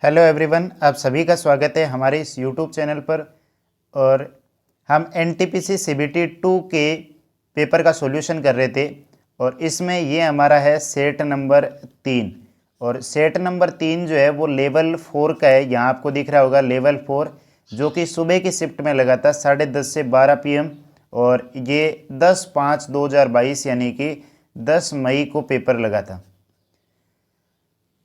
Hello everyone, आप सभी का स्वागत है हमारे इस यूट्यूब चैनल पर। और हम एनटीपीसी सीबीटी 2 के पेपर का सॉल्यूशन कर रहे थे और इसमें ये हमारा है सेट नंबर 3। और सेट नंबर 3 जो है वो लेवल 4 का है। यहाँ आपको दिख रहा होगा लेवल 4, जो कि सुबह की शिफ्ट में लगा था 10:30 से 12 PM। और ये 10/5/2022 यानी कि 10 मई को पेपर लगा था।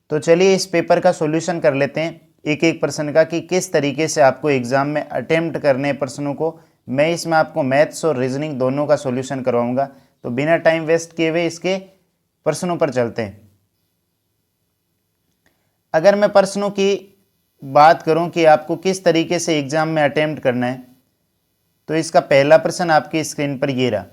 तो चलिए इस पेपर का सॉल्यूशन कर लेते हैं एक एक प्रश्न का, कि किस तरीके से आपको एग्जाम में अटेम्प्ट करने प्रश्नों को। मैं इसमें आपको मैथ्स और रीजनिंग दोनों का सॉल्यूशन करवाऊंगा। तो बिना टाइम वेस्ट किए हुए इसके प्रश्नों पर चलते हैं। अगर मैं प्रश्नों की बात करूं कि आपको किस तरीके से एग्जाम में अटेम्प्ट करना है, तो इसका पहला प्रश्न आपकी स्क्रीन पर ये रहा।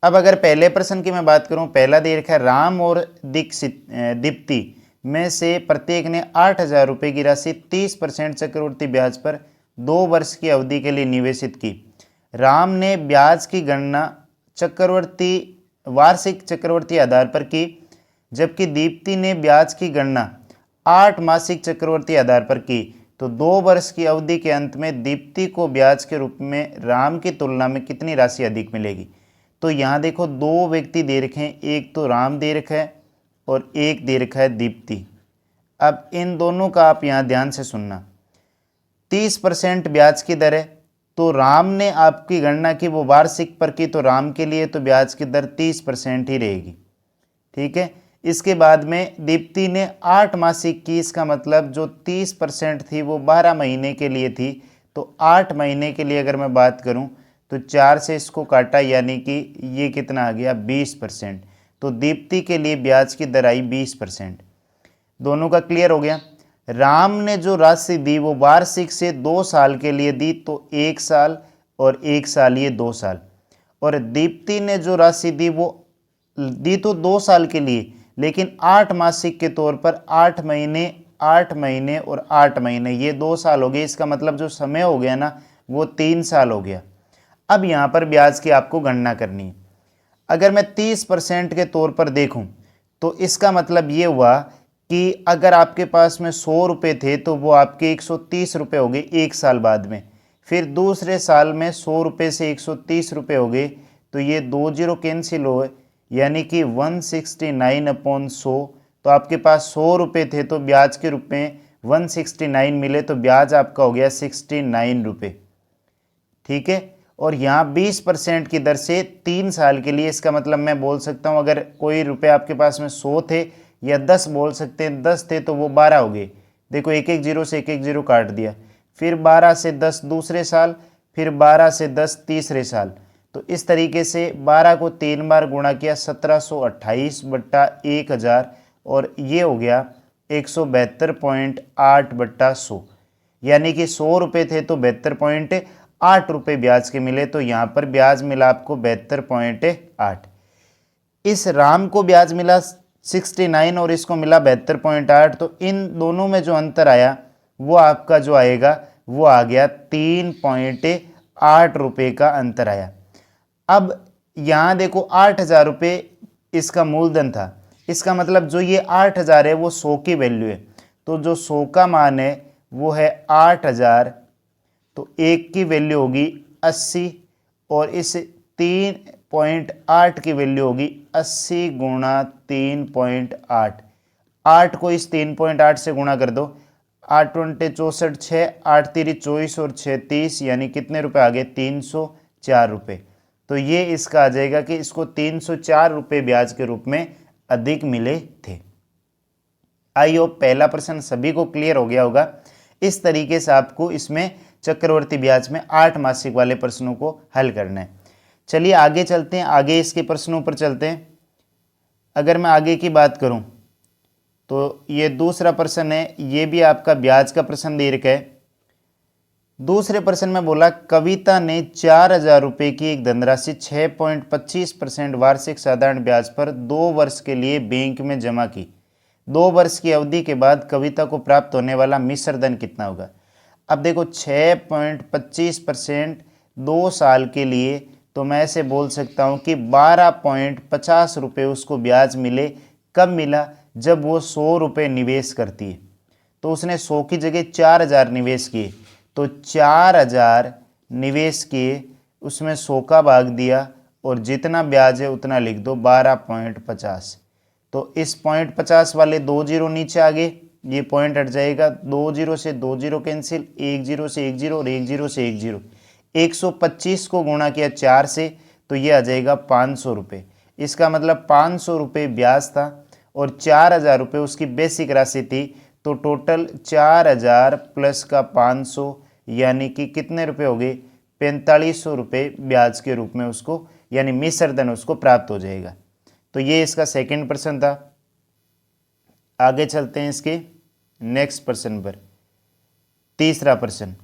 अब अगर पहले प्रश्न की मैं बात करूं, पहला दे रखा है राम और दीप्ति में से प्रत्येक ने 8,000 रुपये की राशि 30% चक्रवृद्धि ब्याज पर 2 वर्ष की अवधि के लिए निवेशित की। राम ने ब्याज की गणना वार्षिक चक्रवृद्धि आधार पर की, जबकि दीप्ति ने ब्याज की गणना 8 मासिक चक्रवृद्धि आधार पर की। तो 2 वर्ष की अवधि के अंत में दीप्ति को ब्याज के रूप में राम की तुलना में कितनी राशि अधिक मिलेगी। तो यहाँ देखो, 2 व्यक्ति दे रखे हैं, एक तो राम दे रखा है और एक दे रखा है दीप्ति। अब इन दोनों का आप यहाँ ध्यान से सुनना। 30% ब्याज की दर है, तो राम ने आपकी गणना की वो वार्षिक पर की, तो राम के लिए तो ब्याज की दर 30% ही रहेगी। ठीक है। इसके बाद में दीप्ति ने 8 मासिक की, इसका मतलब जो 30% थी वो 12 महीने के लिए थी। तो 8 महीने के लिए अगर मैं बात करूं तो 4 से इसको काटा, यानी कि ये कितना आ गया 20%। तो दीप्ति के लिए ब्याज की दर आई 20%। दोनों का क्लियर हो गया। राम ने जो राशि दी वो वार्षिक से 2 साल के लिए दी, तो 1 साल और 1 साल, ये 2 साल। और दीप्ति ने जो राशि दी वो दी तो 2 साल के लिए, लेकिन 8 मासिक के तौर पर 8 महीने, 8 महीने और 8 महीने, ये 2 साल हो गए। इसका मतलब जो समय हो गया ना वो 3 साल हो गया। अब यहाँ पर ब्याज की आपको गणना करनी है। अगर मैं 30% के तौर पर देखूं तो इसका मतलब ये हुआ कि अगर आपके पास में 100 रुपये थे तो वो आपके 130 रुपये हो गए 1 साल बाद में। फिर दूसरे साल में 100 रुपये से 130 रुपये हो गए, तो ये 2 जीरो कैंसिल हो, यानी कि 169/100। तो आपके पास 100 रुपये थे तो ब्याज के रूप में 169 मिले, तो ब्याज आपका हो गया 69 रुपये। ठीक है। और यहाँ 20% की दर से 3 साल के लिए, इसका मतलब मैं बोल सकता हूँ अगर कोई रुपए आपके पास में 100 थे या 10 बोल सकते हैं, 10 थे तो वो 12 हो गए। देखो, एक एक जीरो से एक एक जीरो काट दिया। फिर 12 से 10 दूसरे साल, फिर 12 से 10 तीसरे साल। तो इस तरीके से 12 को 3 बार गुणा किया, 1728/1000, और ये हो गया 172.8/100। यानी कि 100 रुपये थे तो 72.8 रुपये ब्याज के मिले। तो यहाँ पर ब्याज मिला आपको 72.8। इस राम को ब्याज मिला 69 और इसको मिला 72.8। तो इन दोनों में जो अंतर आया वो आपका जो आएगा वो आ गया 3.8 रुपये का अंतर आया। अब यहाँ देखो, 8,000 रुपये इसका मूलधन था। इसका मतलब जो ये 8,000 है वो 100 की वैल्यू है। तो जो 100 का मान है वो है 8,000। तो एक की वैल्यू होगी 80 और इस 3.8 की वैल्यू होगी 80 गुणा 3.8। 8 को इस 3.8 से गुणा कर दो, 8 × 64, 6, 8 × 24 और 6 30, यानी कितने रुपए आ गए 304 रुपये। तो ये इसका आ जाएगा कि इसको 304 रुपये ब्याज के रूप में अधिक मिले थे। आई होप पहला प्रश्न सभी को क्लियर हो गया होगा। इस तरीके से आपको इसमें चक्रवर्ती ब्याज में 8 मासिक वाले प्रश्नों को हल करना है। चलिए आगे चलते हैं, आगे इसके प्रश्नों पर चलते हैं। अगर मैं आगे की बात करूं तो ये दूसरा प्रश्न है, ये भी आपका ब्याज का प्रश्न दे रखा है। दूसरे प्रश्न में बोला, कविता ने 4,000 रुपये की एक धनराशि 6.25% वार्षिक साधारण ब्याज पर 2 वर्ष के लिए बैंक में जमा की। 2 वर्ष की अवधि के बाद कविता को प्राप्त होने वाला मिश्र धन कितना होगा। अब देखो, 6.25% 2 साल के लिए, तो मैं ऐसे बोल सकता हूँ कि 12.50 रुपये उसको ब्याज मिले। कब मिला? जब वो 100 रुपये निवेश करती है। तो उसने 100 की जगह 4,000 निवेश किए, तो 4,000 निवेश किए, उसमें 100 का भाग दिया और जितना ब्याज है उतना लिख दो 12.50। तो इस 0.50 वाले 2 जीरो नीचे आ गए, ये पॉइंट हट जाएगा, 2 जीरो से 2 जीरो कैंसिल, 1 जीरो से 1 जीरो और 1 जीरो से 1 जीरो। 125 को गुणा किया 4 से तो ये आ जाएगा 500 रुपये। इसका मतलब 500 रुपये ब्याज था और 4,000 रुपये उसकी बेसिक राशि थी। तो टोटल 4,000 प्लस का 500 यानी कि कितने रुपए हो गए? 4500 रुपये ब्याज के रूप में उसको यानी मिश्र धन उसको प्राप्त हो जाएगा। तो ये इसका सेकंड प्रश्न था। आगे चलते हैं इसके नेक्स्ट प्रश्न पर। तीसरा प्रश्न,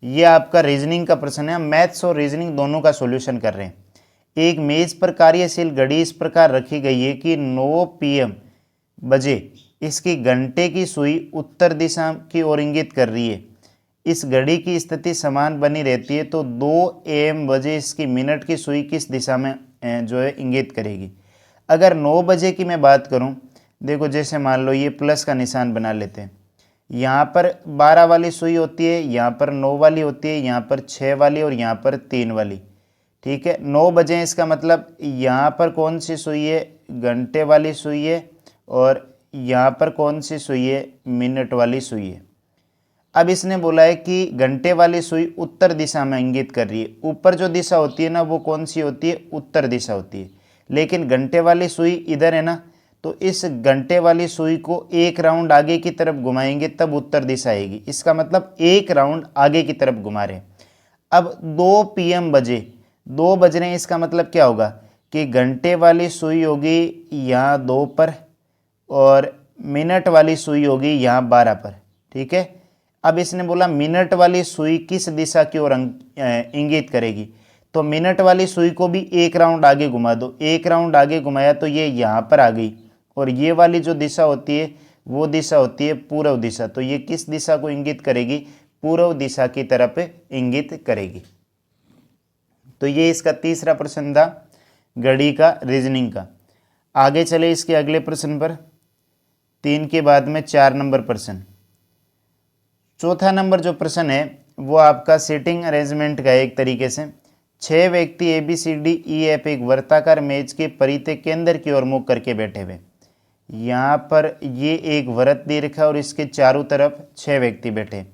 ये आपका रीजनिंग का प्रश्न है। मैथ्स और रीजनिंग दोनों का सॉल्यूशन कर रहे हैं। एक मेज पर कार्यशील घड़ी इस प्रकार रखी गई है कि 9 PM बजे इसकी घंटे की सुई उत्तर दिशा की ओर इंगित कर रही है। इस घड़ी की स्थिति समान बनी रहती है तो 2 AM बजे इसकी मिनट की सुई किस दिशा में जो है इंगित करेगी। अगर 9 बजे की मैं बात करूं, देखो जैसे मान लो ये प्लस का निशान बना लेते हैं। यहाँ पर 12 वाली सुई होती है, यहाँ पर 9 वाली होती है, यहाँ पर 6 वाली और यहाँ पर 3 वाली। ठीक है, 9 बजे इसका मतलब यहाँ पर कौन सी सुई है? घंटे वाली सुई है और यहाँ पर कौन सी सुई है? मिनट वाली सुई है। अब इसने बोला है कि घंटे वाली सुई उत्तर दिशा में इंगित कर रही है। ऊपर जो दिशा होती है ना वो कौन सी होती है? उत्तर दिशा होती है। लेकिन घंटे वाली सुई इधर है ना, तो इस घंटे वाली सुई को एक राउंड आगे की तरफ घुमाएंगे तब उत्तर दिशा आएगी। इसका मतलब एक राउंड आगे की तरफ घुमा रहे हैं। अब 2 PM बजे, 2 बज रहे हैं, इसका मतलब क्या होगा कि घंटे वाली सुई होगी यहाँ 2 पर और मिनट वाली सुई होगी यहाँ 12 पर। ठीक है, अब इसने बोला मिनट वाली सुई किस दिशा की ओर इंगित करेगी, तो मिनट वाली सुई को भी एक राउंड आगे घुमा दो। एक राउंड आगे घुमाया तो ये यहाँ पर आ गई और ये वाली जो दिशा होती है वो दिशा होती है पूर्व दिशा। तो ये किस दिशा को इंगित करेगी? पूर्व दिशा की तरफ इंगित करेगी। तो ये इसका तीसरा प्रश्न था घड़ी का रीजनिंग का। आगे चले इसके अगले प्रश्न पर। 3 के बाद में 4 नंबर प्रश्न। चौथा नंबर जो प्रश्न है वो आपका सीटिंग अरेंजमेंट का एक तरीके से 6 व्यक्ति ABCDEF एक वर्ताकार मेज के परिधि केंद्र की ओर मुख करके बैठे हुए। यहाँ पर ये एक वृत्त दे रखा है और इसके चारों तरफ 6 व्यक्ति बैठे।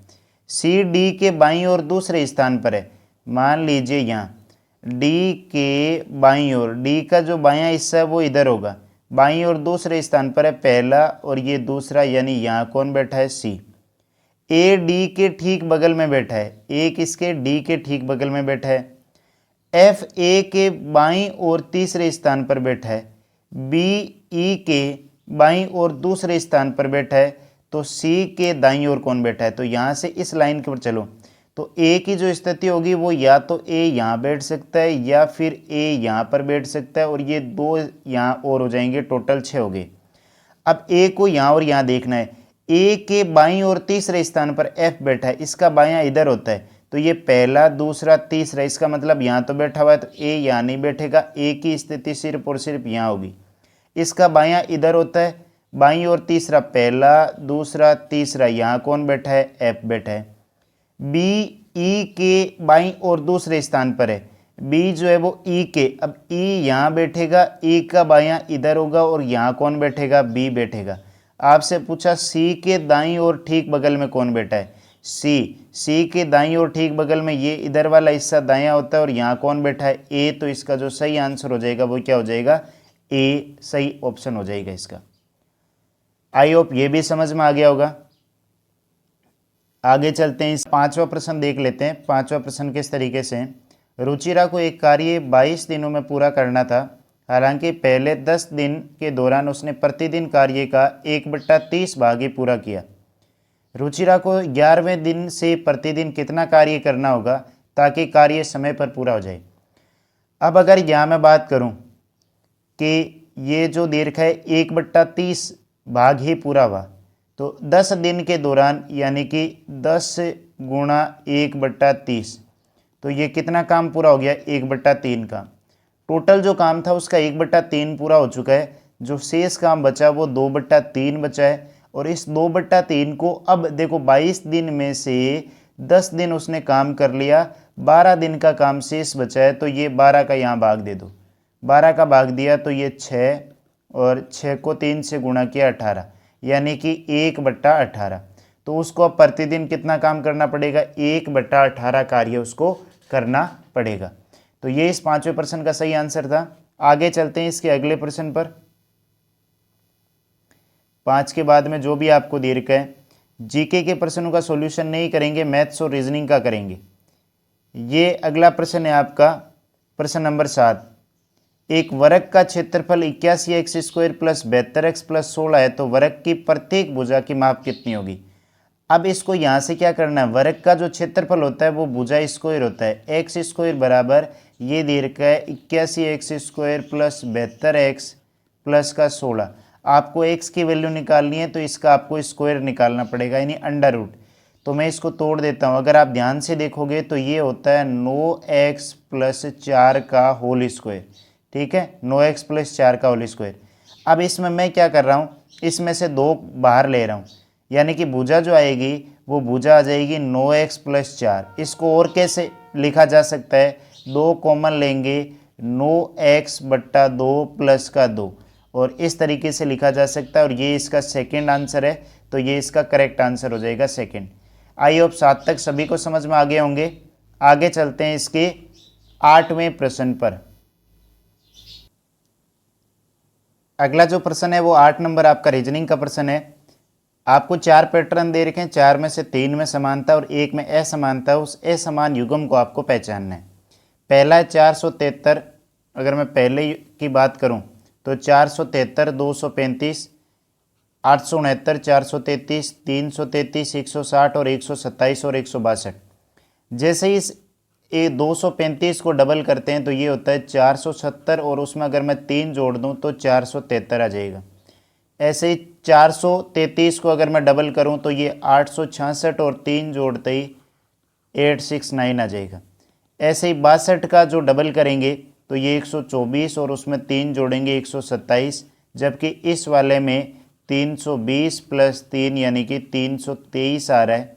CD के बाईं ओर दूसरे स्थान पर है। मान लीजिए यहाँ D के बाईं ओर, D का जो बायां हिस्सा है वो इधर होगा, बाईं ओर दूसरे स्थान पर है पहला और ये दूसरा, यानी यहाँ कौन बैठा है? C। A D के ठीक बगल में बैठा है, A किसके? D के ठीक बगल में बैठा है। F A के बाईं ओर तीसरे स्थान पर बैठा है, B E के बाईं ओर दूसरे स्थान पर बैठा है, तो C के दाईं ओर कौन बैठा है? तो यहाँ से इस लाइन के ऊपर चलो तो A की जो स्थिति होगी वो या तो A यहाँ बैठ सकता है या फिर A यहाँ पर बैठ सकता है और ये 2 यहाँ और हो जाएंगे, टोटल 6 हो गए। अब A को यहाँ और यहाँ देखना है। A के बाईं ओर तीसरे स्थान पर F बैठा है, इसका बायां इधर होता है, तो ये पहला दूसरा तीसरा, इसका मतलब यहाँ तो बैठा हुआ है तो A यहाँ नहीं बैठेगा, A की स्थिति सिर्फ और सिर्फ यहाँ होगी। इसका बायां इधर होता है, बाईं ओर तीसरा, पहला दूसरा तीसरा, यहाँ कौन बैठा है? F बैठा है। B E के बाईं ओर दूसरे स्थान पर है, B जो है वो E के, अब E यहाँ बैठेगा, E का बायां इधर होगा और यहाँ कौन बैठेगा? B बैठेगा। आपसे पूछा C के दाईं ओर ठीक बगल में कौन बैठा है? C के दाईं ओर ठीक बगल में ये इधर वाला हिस्सा दायां होता है और यहाँ कौन बैठा है? A। तो इसका जो सही आंसर हो जाएगा वो क्या हो जाएगा? A सही ऑप्शन हो जाएगा इसका। आई होप ये भी समझ में आ गया होगा। आगे चलते हैं, इस 5वां प्रश्न देख लेते हैं। 5वां प्रश्न किस तरीके से है? रुचिरा को एक कार्य 22 दिनों में पूरा करना था। हालांकि पहले 10 दिन के दौरान उसने प्रतिदिन कार्य का 1/30 भाग ही पूरा किया। रुचिरा को 11वें दिन से प्रतिदिन कितना कार्य करना होगा ताकि कार्य समय पर पूरा हो जाए। अब अगर यहाँ मैं बात करूँ कि ये जो दे रखा है 1/30 भाग ही पूरा हुआ, तो 10 दिन के दौरान यानी कि 10 गुणा 1/30, तो ये कितना काम पूरा हो गया, 1/3 का। टोटल जो काम था उसका 1/3 पूरा हो चुका है, जो शेष काम बचा वो 2/3 बचा है। और इस 2/3 को अब देखो 22 दिन में से 10 दिन उसने काम कर लिया, 12 दिन का काम शेष बचा है, तो ये 12 का यहाँ भाग दे दो। 12 का भाग दिया तो ये 6, और 6 को 3 से गुणा किया 18, यानी कि 1/18। तो उसको अब प्रतिदिन कितना काम करना पड़ेगा, 1/18 कार्य उसको करना पड़ेगा। तो ये इस 5वें प्रश्न का सही आंसर था। आगे चलते हैं इसके अगले प्रश्न पर। 5 के बाद में जो भी आपको दे रखा है, जीके के प्रश्नों का सॉल्यूशन नहीं करेंगे, मैथ्स और रीजनिंग का करेंगे। ये अगला प्रश्न है आपका प्रश्न नंबर 7। एक वर्ग का क्षेत्रफल 81x² प्लस 72x प्लस 16 है, तो वर्ग की प्रत्येक भुजा की माप कितनी होगी। अब इसको यहाँ से क्या करना है, वर्ग का जो क्षेत्रफल होता है वो भुजा स्क्वायर होता है। x² बराबर ये दे रखा है 81x² प्लस 72x प्लस का 16। आपको x की वैल्यू निकालनी है तो इसका आपको स्क्वायर निकालना पड़ेगा, यानी अंडर रूट। तो मैं इसको तोड़ देता हूँ। अगर आप ध्यान से देखोगे तो ये होता है 9x प्लस 4 का होल स्क्वायर। ठीक है, 9x प्लस 4 का होल स्क्वायर। अब इसमें मैं क्या कर रहा हूँ, इसमें से 2 बाहर ले रहा हूँ, यानी कि भुजा जो आएगी वो भुजा आ जाएगी 9x प्लस 4। इसको और कैसे लिखा जा सकता है, 2 कॉमन लेंगे, 9x/2 प्लस का 2, और इस तरीके से लिखा जा सकता है। और ये इसका सेकंड आंसर है, तो ये इसका करेक्ट आंसर हो जाएगा सेकंड। आई होप 7 तक सभी को समझ में आ गए होंगे। आगे चलते हैं इसके 8वें प्रश्न पर। अगला जो प्रश्न है वो 8 नंबर आपका रीजनिंग का प्रश्न है। आपको 4 पैटर्न दे रखे हैं, 4 में से 3 में समानता और 1 में असमानता। उस असमान युग्म को आपको पहचानना है। पहला है 473। अगर मैं पहले की बात करूं तो 473, 235, 869, 433, 333, 160 और 127 और 162। जैसे ही इस 235 को डबल करते हैं तो ये होता है 470, और उसमें अगर मैं 3 जोड़ दूं तो 473 आ जाएगा। ऐसे ही 433 को अगर मैं डबल करूं तो ये 866, और 3 जोड़ते ही 869 आ जाएगा। ऐसे ही 62 का जो डबल करेंगे तो ये 124, और उसमें 3 जोड़ेंगे 127, जबकि इस वाले में 320 प्लस 3 यानी कि 323 आ रहा है,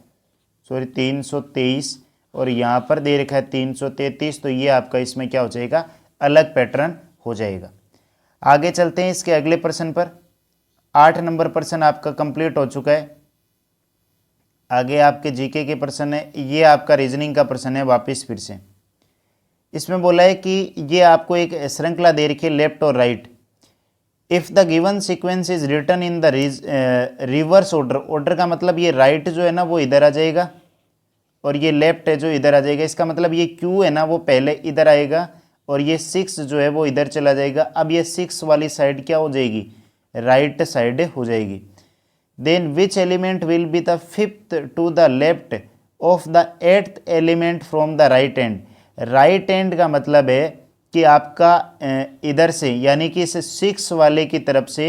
सॉरी 323, और यहाँ पर दे रखा है 333। तो ये आपका इसमें क्या हो जाएगा, अलग पैटर्न हो जाएगा। आगे चलते हैं इसके अगले प्रश्न पर। 8 नंबर प्रश्न आपका कंप्लीट हो चुका है। आगे आपके जीके के प्रश्न है, ये आपका रीजनिंग का प्रश्न है। वापस फिर से इसमें बोला है कि ये आपको एक श्रृंखला दे रखी है, लेफ्ट और right. If the given sequence is written in the reverse order. Order का मतलब ये राइट जो है ना वो इधर आ जाएगा, और ये लेफ्ट है जो इधर आ जाएगा। इसका मतलब ये क्यू है ना वो पहले इधर आएगा, और ये 6 जो है वो इधर चला जाएगा। अब ये 6 वाली साइड क्या हो जाएगी, राइट साइड हो जाएगी। Then which element will be the 5th to the left of the 8th element from the right end. Right end का मतलब है कि आपका इधर से, यानी कि इस 6 वाले की तरफ से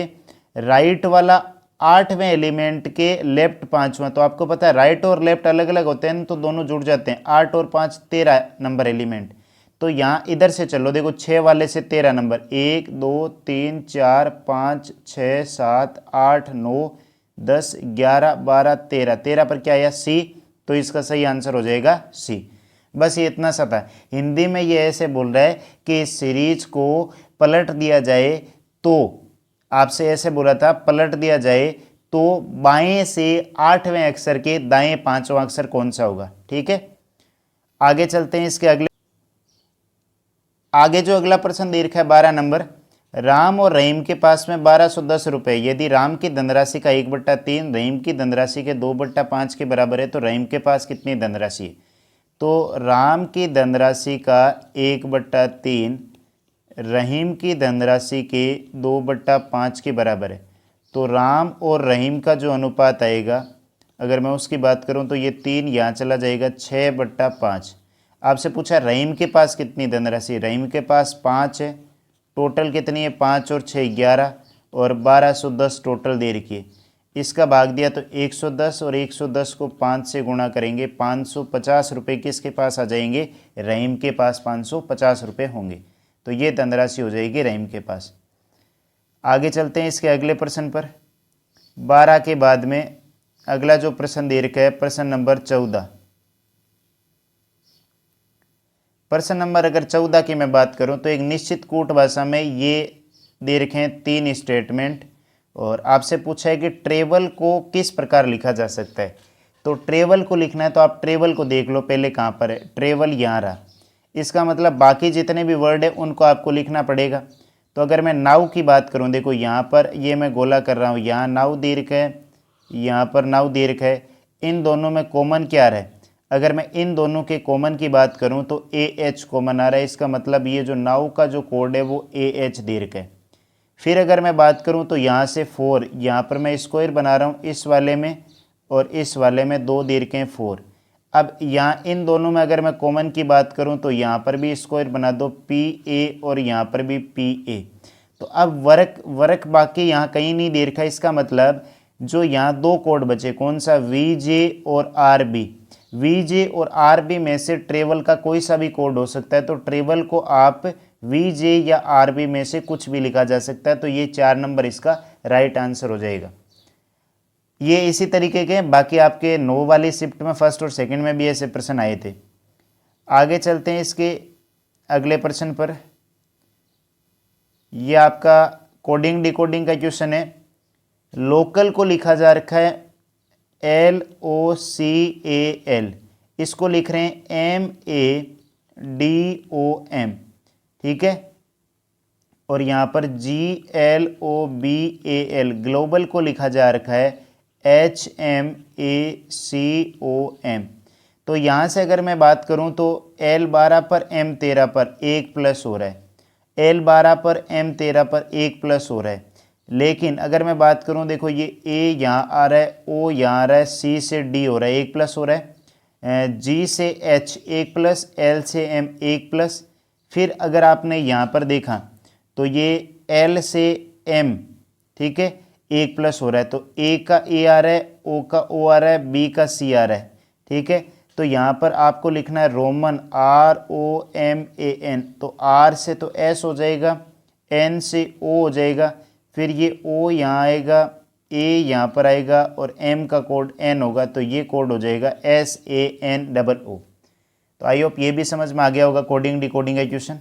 राइट वाला 8वें एलिमेंट के लेफ्ट 5वां। तो आपको पता है राइट और लेफ्ट अलग अलग होते हैं, तो दोनों जुड़ जाते हैं। 8 और 5 13 नंबर एलिमेंट। तो यहाँ इधर से चलो, देखो 6 वाले से 13 नंबर, 1 2 3 4 5 6 7 8 9 10 11 12 13। 13 पर क्या आया, सी। तो इसका सही आंसर हो जाएगा सी। बस ये इतना सा था। हिंदी में ये ऐसे बोल रहा है कि इस सीरीज को पलट दिया जाए तो, आपसे ऐसे बोला था पलट दिया जाए तो बाएं से 8वें अक्षर के दाएं 5वां अक्षर कौन सा होगा। ठीक है, आगे चलते हैं इसके अगले। आगे जो अगला प्रश्न दे रखा है 12 नंबर। राम और रहीम के पास में 1210 रुपये। यदि राम की धनराशि का 1/3 रहीम की धनराशि के 2/5 के बराबर है, तो रहीम के पास कितनी धनराशि है। तो राम की धनराशि का 1/3 रहीम की धनराशि के 2/5 के बराबर है। तो राम और रहीम का जो अनुपात आएगा, अगर मैं उसकी बात करूं तो ये 3 यहाँ चला जाएगा, 6/5। आपसे पूछा रहीम के पास कितनी धनराशि, रहीम के पास 5 है। टोटल कितनी है, 5 और 6 11, और 1210 टोटल दे रखी है। इसका भाग दिया तो 110 और 110 को 5 से गुणा करेंगे, 550 रुपये किसके पास आ जाएंगे, रहीम के पास 550 रुपये होंगे। तो ये धनराशि हो जाएगी रहीम के पास। आगे चलते हैं इसके अगले प्रश्न पर। 12 के बाद में अगला जो प्रश्न दे रखा है प्रश्न नंबर 14। प्रश्न नंबर अगर 14 की मैं बात करूं तो एक निश्चित कूट भाषा में ये दे रखे हैं 3 स्टेटमेंट और आपसे पूछा है कि ट्रेवल को किस प्रकार लिखा जा सकता है। तो ट्रेवल को लिखना है तो आप ट्रेवल को देख लो पहले कहाँ पर है, ट्रेवल यहाँ रहा। इसका मतलब बाकी जितने भी वर्ड है उनको आपको लिखना पड़ेगा। तो अगर मैं नाव की बात करूँ, देखो यहाँ पर ये मैं गोला कर रहा हूँ, यहाँ नाव दे रखा है, यहाँ पर नाव दे रखा है। इन दोनों में कॉमन क्या रहा है, अगर मैं इन दोनों के कॉमन की बात करूं तो AH कॉमन आ रहा है। इसका मतलब ये जो नाव का जो कोड है वो AH दे रखा है। फिर अगर मैं बात करूं तो यहाँ से 4, यहाँ पर मैं स्क्वायर बना रहा हूँ इस वाले में और इस वाले में 2 दे रखे हैं 4। अब यहाँ इन दोनों में अगर मैं कॉमन की बात करूँ तो यहाँ पर भी स्क्वायर बना दो PA और यहाँ पर भी PA। तो अब वर्क बाकी यहाँ कहीं नहीं दे रखा है। इसका मतलब जो यहाँ 2 कोड बचे, कौन सा, VJ और RB। VJ और RB में से ट्रेवल का कोई सा भी कोड हो सकता है। तो ट्रेवल को आप VJ या RB में से कुछ भी लिखा जा सकता है। तो ये 4 नंबर इसका राइट आंसर हो जाएगा। ये इसी तरीके के बाकी आपके 9 वाली शिफ्ट में फर्स्ट और सेकंड में भी ऐसे प्रश्न आए थे। आगे चलते हैं इसके अगले प्रश्न पर। ये आपका कोडिंग डिकोडिंग का क्वेश्चन है। लोकल को लिखा जा रखा है LOCAL, इसको लिख रहे हैं MADOM, ठीक है। और यहाँ पर GLOBAL, ग्लोबल को लिखा जा रखा है HMACOM। तो यहाँ से अगर मैं बात करूँ तो L12 पर M13 पर 1 प्लस हो रहा है, L12 पर M13 पर 1 प्लस हो रहा है। लेकिन अगर मैं बात करूं, देखो ये A यहाँ आ रहा है, O यहाँ आ रहा है, C से D हो रहा है 1 प्लस हो रहा है, G से H 1 प्लस, L से M 1 प्लस। फिर अगर आपने यहाँ पर देखा तो ये L से M, ठीक है, 1 प्लस हो रहा है। तो A का A आ रहा है, O का O आ रहा है, B का C आ रहा है, ठीक है। तो यहाँ पर आपको लिखना है रोमन ROMAN। तो R से तो S हो जाएगा, N से O हो जाएगा, फिर ये O यहाँ आएगा, A यहाँ पर आएगा और M का कोड N होगा। तो ये कोड हो जाएगा SANOO। तो आई होप ये भी समझ में आ गया होगा कोडिंग डिकोडिंग का क्वेश्चन।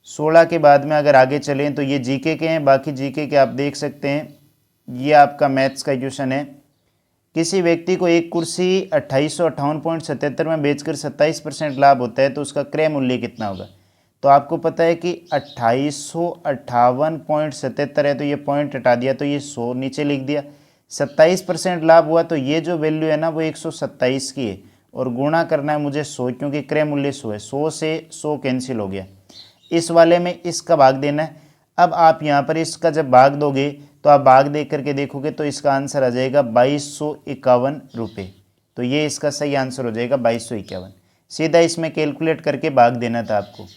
16 के बाद में अगर आगे चलें तो ये जीके के हैं। बाकी जीके के आप देख सकते हैं। ये आपका मैथ्स का क्वेश्चन है। किसी व्यक्ति को एक कुर्सी 2858.77 में बेचकर 27% लाभ होता है तो उसका क्रय मूल्य कितना होगा। तो आपको पता है कि 2858.77 है, तो ये पॉइंट हटा दिया तो ये 100 नीचे लिख दिया। 27% लाभ हुआ तो ये जो वैल्यू है ना वो 127 की है और गुणा करना है मुझे 100, क्योंकि क्रय मूल्य 100 है। 100 से 100 कैंसिल हो गया। इस वाले में इसका भाग देना है। अब आप यहाँ पर इसका जब भाग दोगे तो आप भाग दे करके देखोगे तो इसका आंसर आ जाएगा 2251 रुपये। तो ये इसका सही आंसर हो जाएगा 2251। सीधा इसमें कैलकुलेट करके भाग देना था आपको।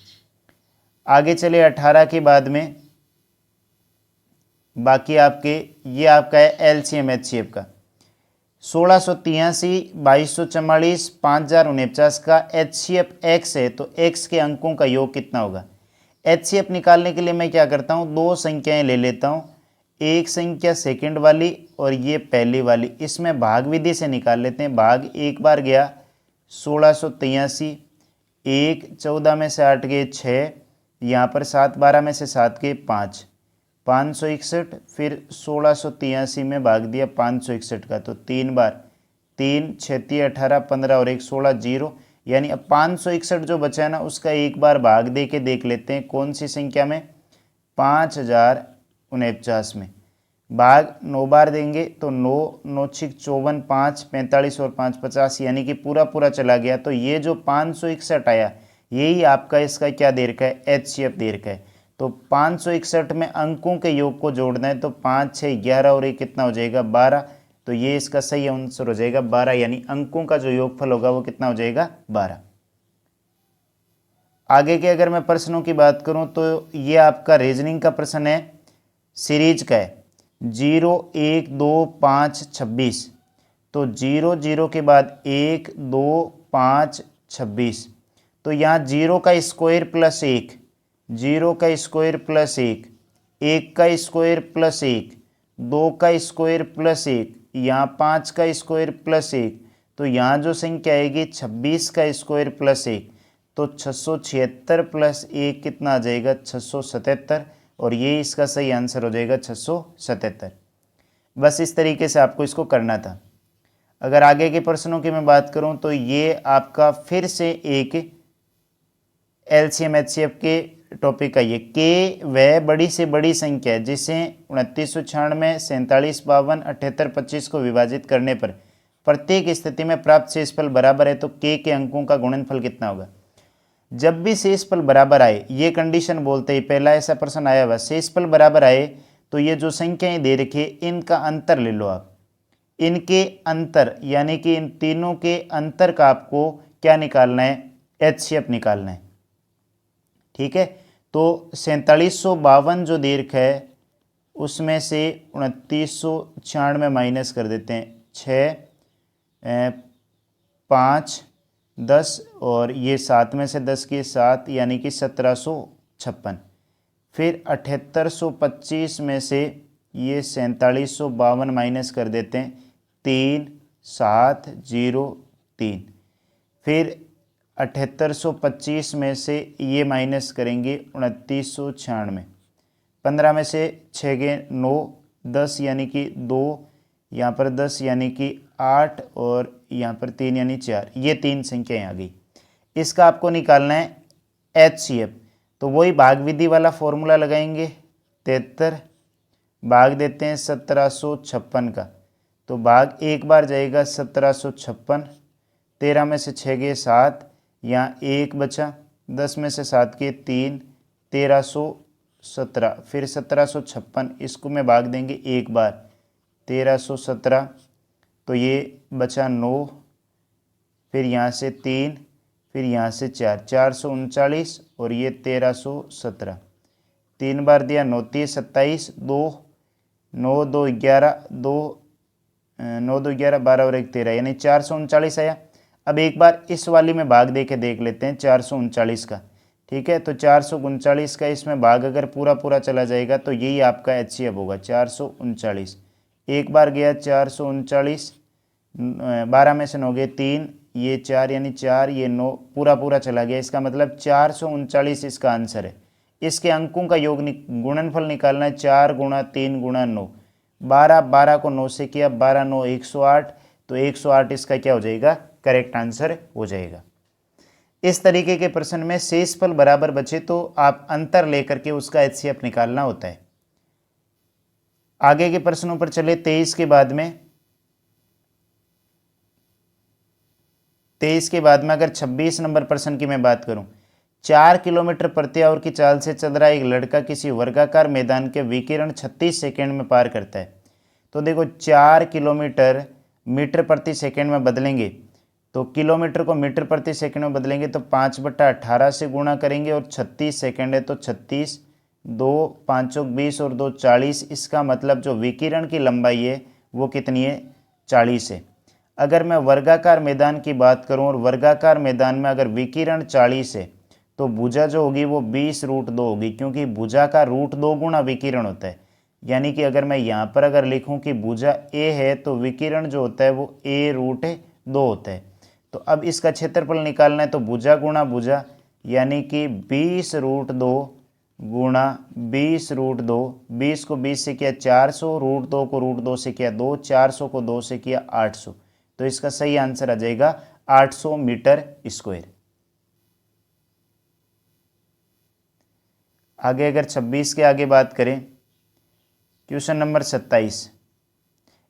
आगे चले 18 के बाद में बाकी आपके ये आपका है LCM HCF का 1683, 2244, 5049 का HCF X है। तो X के अंकों का योग कितना होगा। HCF निकालने के लिए मैं क्या करता हूँ, 2 संख्याएं ले लेता हूँ, एक संख्या सेकंड वाली और ये पहली वाली। इसमें भाग विधि से निकाल लेते हैं। भाग एक बार गया 1683, 1 14 में से 8 गए 6, यहाँ पर 7 12 में से 7 गए 5, 561। फिर 1683 में भाग दिया 561 का तो 3 बार, 3 36 18 15 और 1 16 0। यानी अब 561 जो बचा है ना उसका एक बार भाग दे के देख लेते हैं कौन सी संख्या में, 5049 में। भाग 9 बार देंगे तो 9 9 6 54, 5 45 और 5 50, यानी कि पूरा पूरा चला गया। तो ये जो 561 आया यही आपका इसका क्या दे रखा है, HCF दे रखा है। तो 561 में अंकों के योग को जोड़ना है तो 5 6 11 और 1 कितना हो जाएगा 12। तो ये इसका सही आंसर हो जाएगा 12, यानी अंकों का जो योगफल होगा वो कितना हो जाएगा 12। आगे के अगर मैं प्रश्नों की बात करूं तो ये आपका रीजनिंग का प्रश्न है, सीरीज का है। 0 1 2 5 26, तो 0 0 के बाद 1 2 5 26, तो यहाँ 0 का स्क्वायर प्लस 1, 0 का स्क्वायर प्लस 1, 1 का स्क्वायर प्लस 1, 2 का स्क्वायर प्लस 1, यहाँ 5 का स्क्वायर प्लस 1, तो यहाँ जो संख्या आएगी 26 का स्क्वायर प्लस 1, तो 676 प्लस 1 कितना आ जाएगा 677, और ये इसका सही आंसर हो जाएगा 677। बस इस तरीके से आपको इसको करना था। अगर आगे के प्रश्नों की मैं बात करूं तो ये आपका फिर से एक एलसीएम एचसीएफ के टॉपिक का ये के वह बड़ी से बड़ी संख्या है जिसे 2996, 47, 52, 78, 25 को विभाजित करने पर प्रत्येक स्थिति में प्राप्त शेषफल बराबर है, तो के अंकों का गुणनफल कितना होगा। जब भी शेषफल बराबर आए, ये कंडीशन बोलते ही पहला ऐसा प्रश्न आया हुआ, शेषफल बराबर आए तो ये जो संख्याएं दे रखी है इनका अंतर ले लो आप, इनके अंतर यानी कि इन तीनों के अंतर का आपको क्या निकालना है, एचसीएफ निकालना है। ठीक है, तो 4752 जो दे रखा है उसमें से 2996 माइनस कर देते हैं, 6 5 10 और ये 7 में से 10 के 7 यानी कि 1756, फिर 7825 में से ये 4752 माइनस कर देते हैं, 3 7 0 3, फिर 7825 में से ये माइनस करेंगे 2996, 15 में से 6 के 9, 10 यानी कि 2, यहाँ पर 10 यानी कि 8 और यहाँ पर 3 यानी 4, ये 3 संख्याएँ आ गई। इसका आपको निकालना है एचसीएफ, तो वही भाग विधि वाला फॉर्मूला लगाएंगे, 73 भाग देते हैं 1756 का, तो भाग एक बार जाएगा 1756, 13 में से 6 गए 7, यहाँ 1 बचा, 10 में से 7 के 3, 1317, फिर 1756, इसको में भाग देंगे एक बार 1317, तो ये बचा 9, फिर यहाँ से 3, फिर यहाँ से 4, 439 और ये 1317, 3 बार दिया 9 30 27, 2 9 2 11, 2 9 2 11 12 और 1 13 यानी 439 आया। अब एक बार इस वाली में भाग दे के देख लेते हैं 439 का। ठीक है, तो 439 का इसमें भाग अगर पूरा पूरा चला जाएगा तो यही आपका एचसीएफ होगा 439। एक बार गया 439, 12 में से 9 गए 3, ये 4 यानी 4, ये 9 पूरा पूरा चला गया, इसका मतलब 439 इसका आंसर है। इसके अंकों का योग गुणनफल निकालना है, 4 गुणा 3 गुणा 9, 12, 12 को 9 से किया, 12 9 108, तो 108 इसका क्या हो जाएगा, करेक्ट आंसर हो जाएगा। इस तरीके के प्रश्न में शेषफल बराबर बचे तो आप अंतर लेकर के उसका एचसीएफ निकालना होता है। आगे के प्रश्नों पर चले। 23 के बाद में 23 के बाद में अगर 26 नंबर प्रश्न की मैं बात करूं, 4 किलोमीटर प्रति आवर की चाल से चल रहा एक लड़का किसी वर्गाकार मैदान के विकिरण 36 सेकंड में पार करता है। तो देखो 4 किलोमीटर मीटर प्रति सेकंड में बदलेंगे, तो किलोमीटर को मीटर प्रति सेकंड में बदलेंगे तो 5/18 से गुणा करेंगे और 36 सेकंड है तो 36, 2 5 20 और 2 40, इसका मतलब जो विकिरण की लंबाई है वो कितनी है, 40 है। अगर मैं वर्गाकार मैदान की बात करूं और वर्गाकार मैदान में अगर विकिरण 40 है तो भुजा जो होगी वो 20√2 होगी, क्योंकि भुजा का √2 गुणा विकिरण होता है। यानी कि अगर मैं यहाँ पर अगर लिखूं कि भुजा ए है तो विकिरण जो होता है वो a√2 होता है। तो अब इसका क्षेत्रफल निकालना है, तो भुजा गुणा भुजा यानी कि 20√2 गुणा 20√2, 20 को 20 से किया 400, √2 को √2 से किया 2, 400 को 2 से किया 800, तो इसका सही आंसर आ जाएगा 800 मीटर स्क्वायर। आगे अगर 26 के आगे बात करें, क्वेश्चन नंबर 27,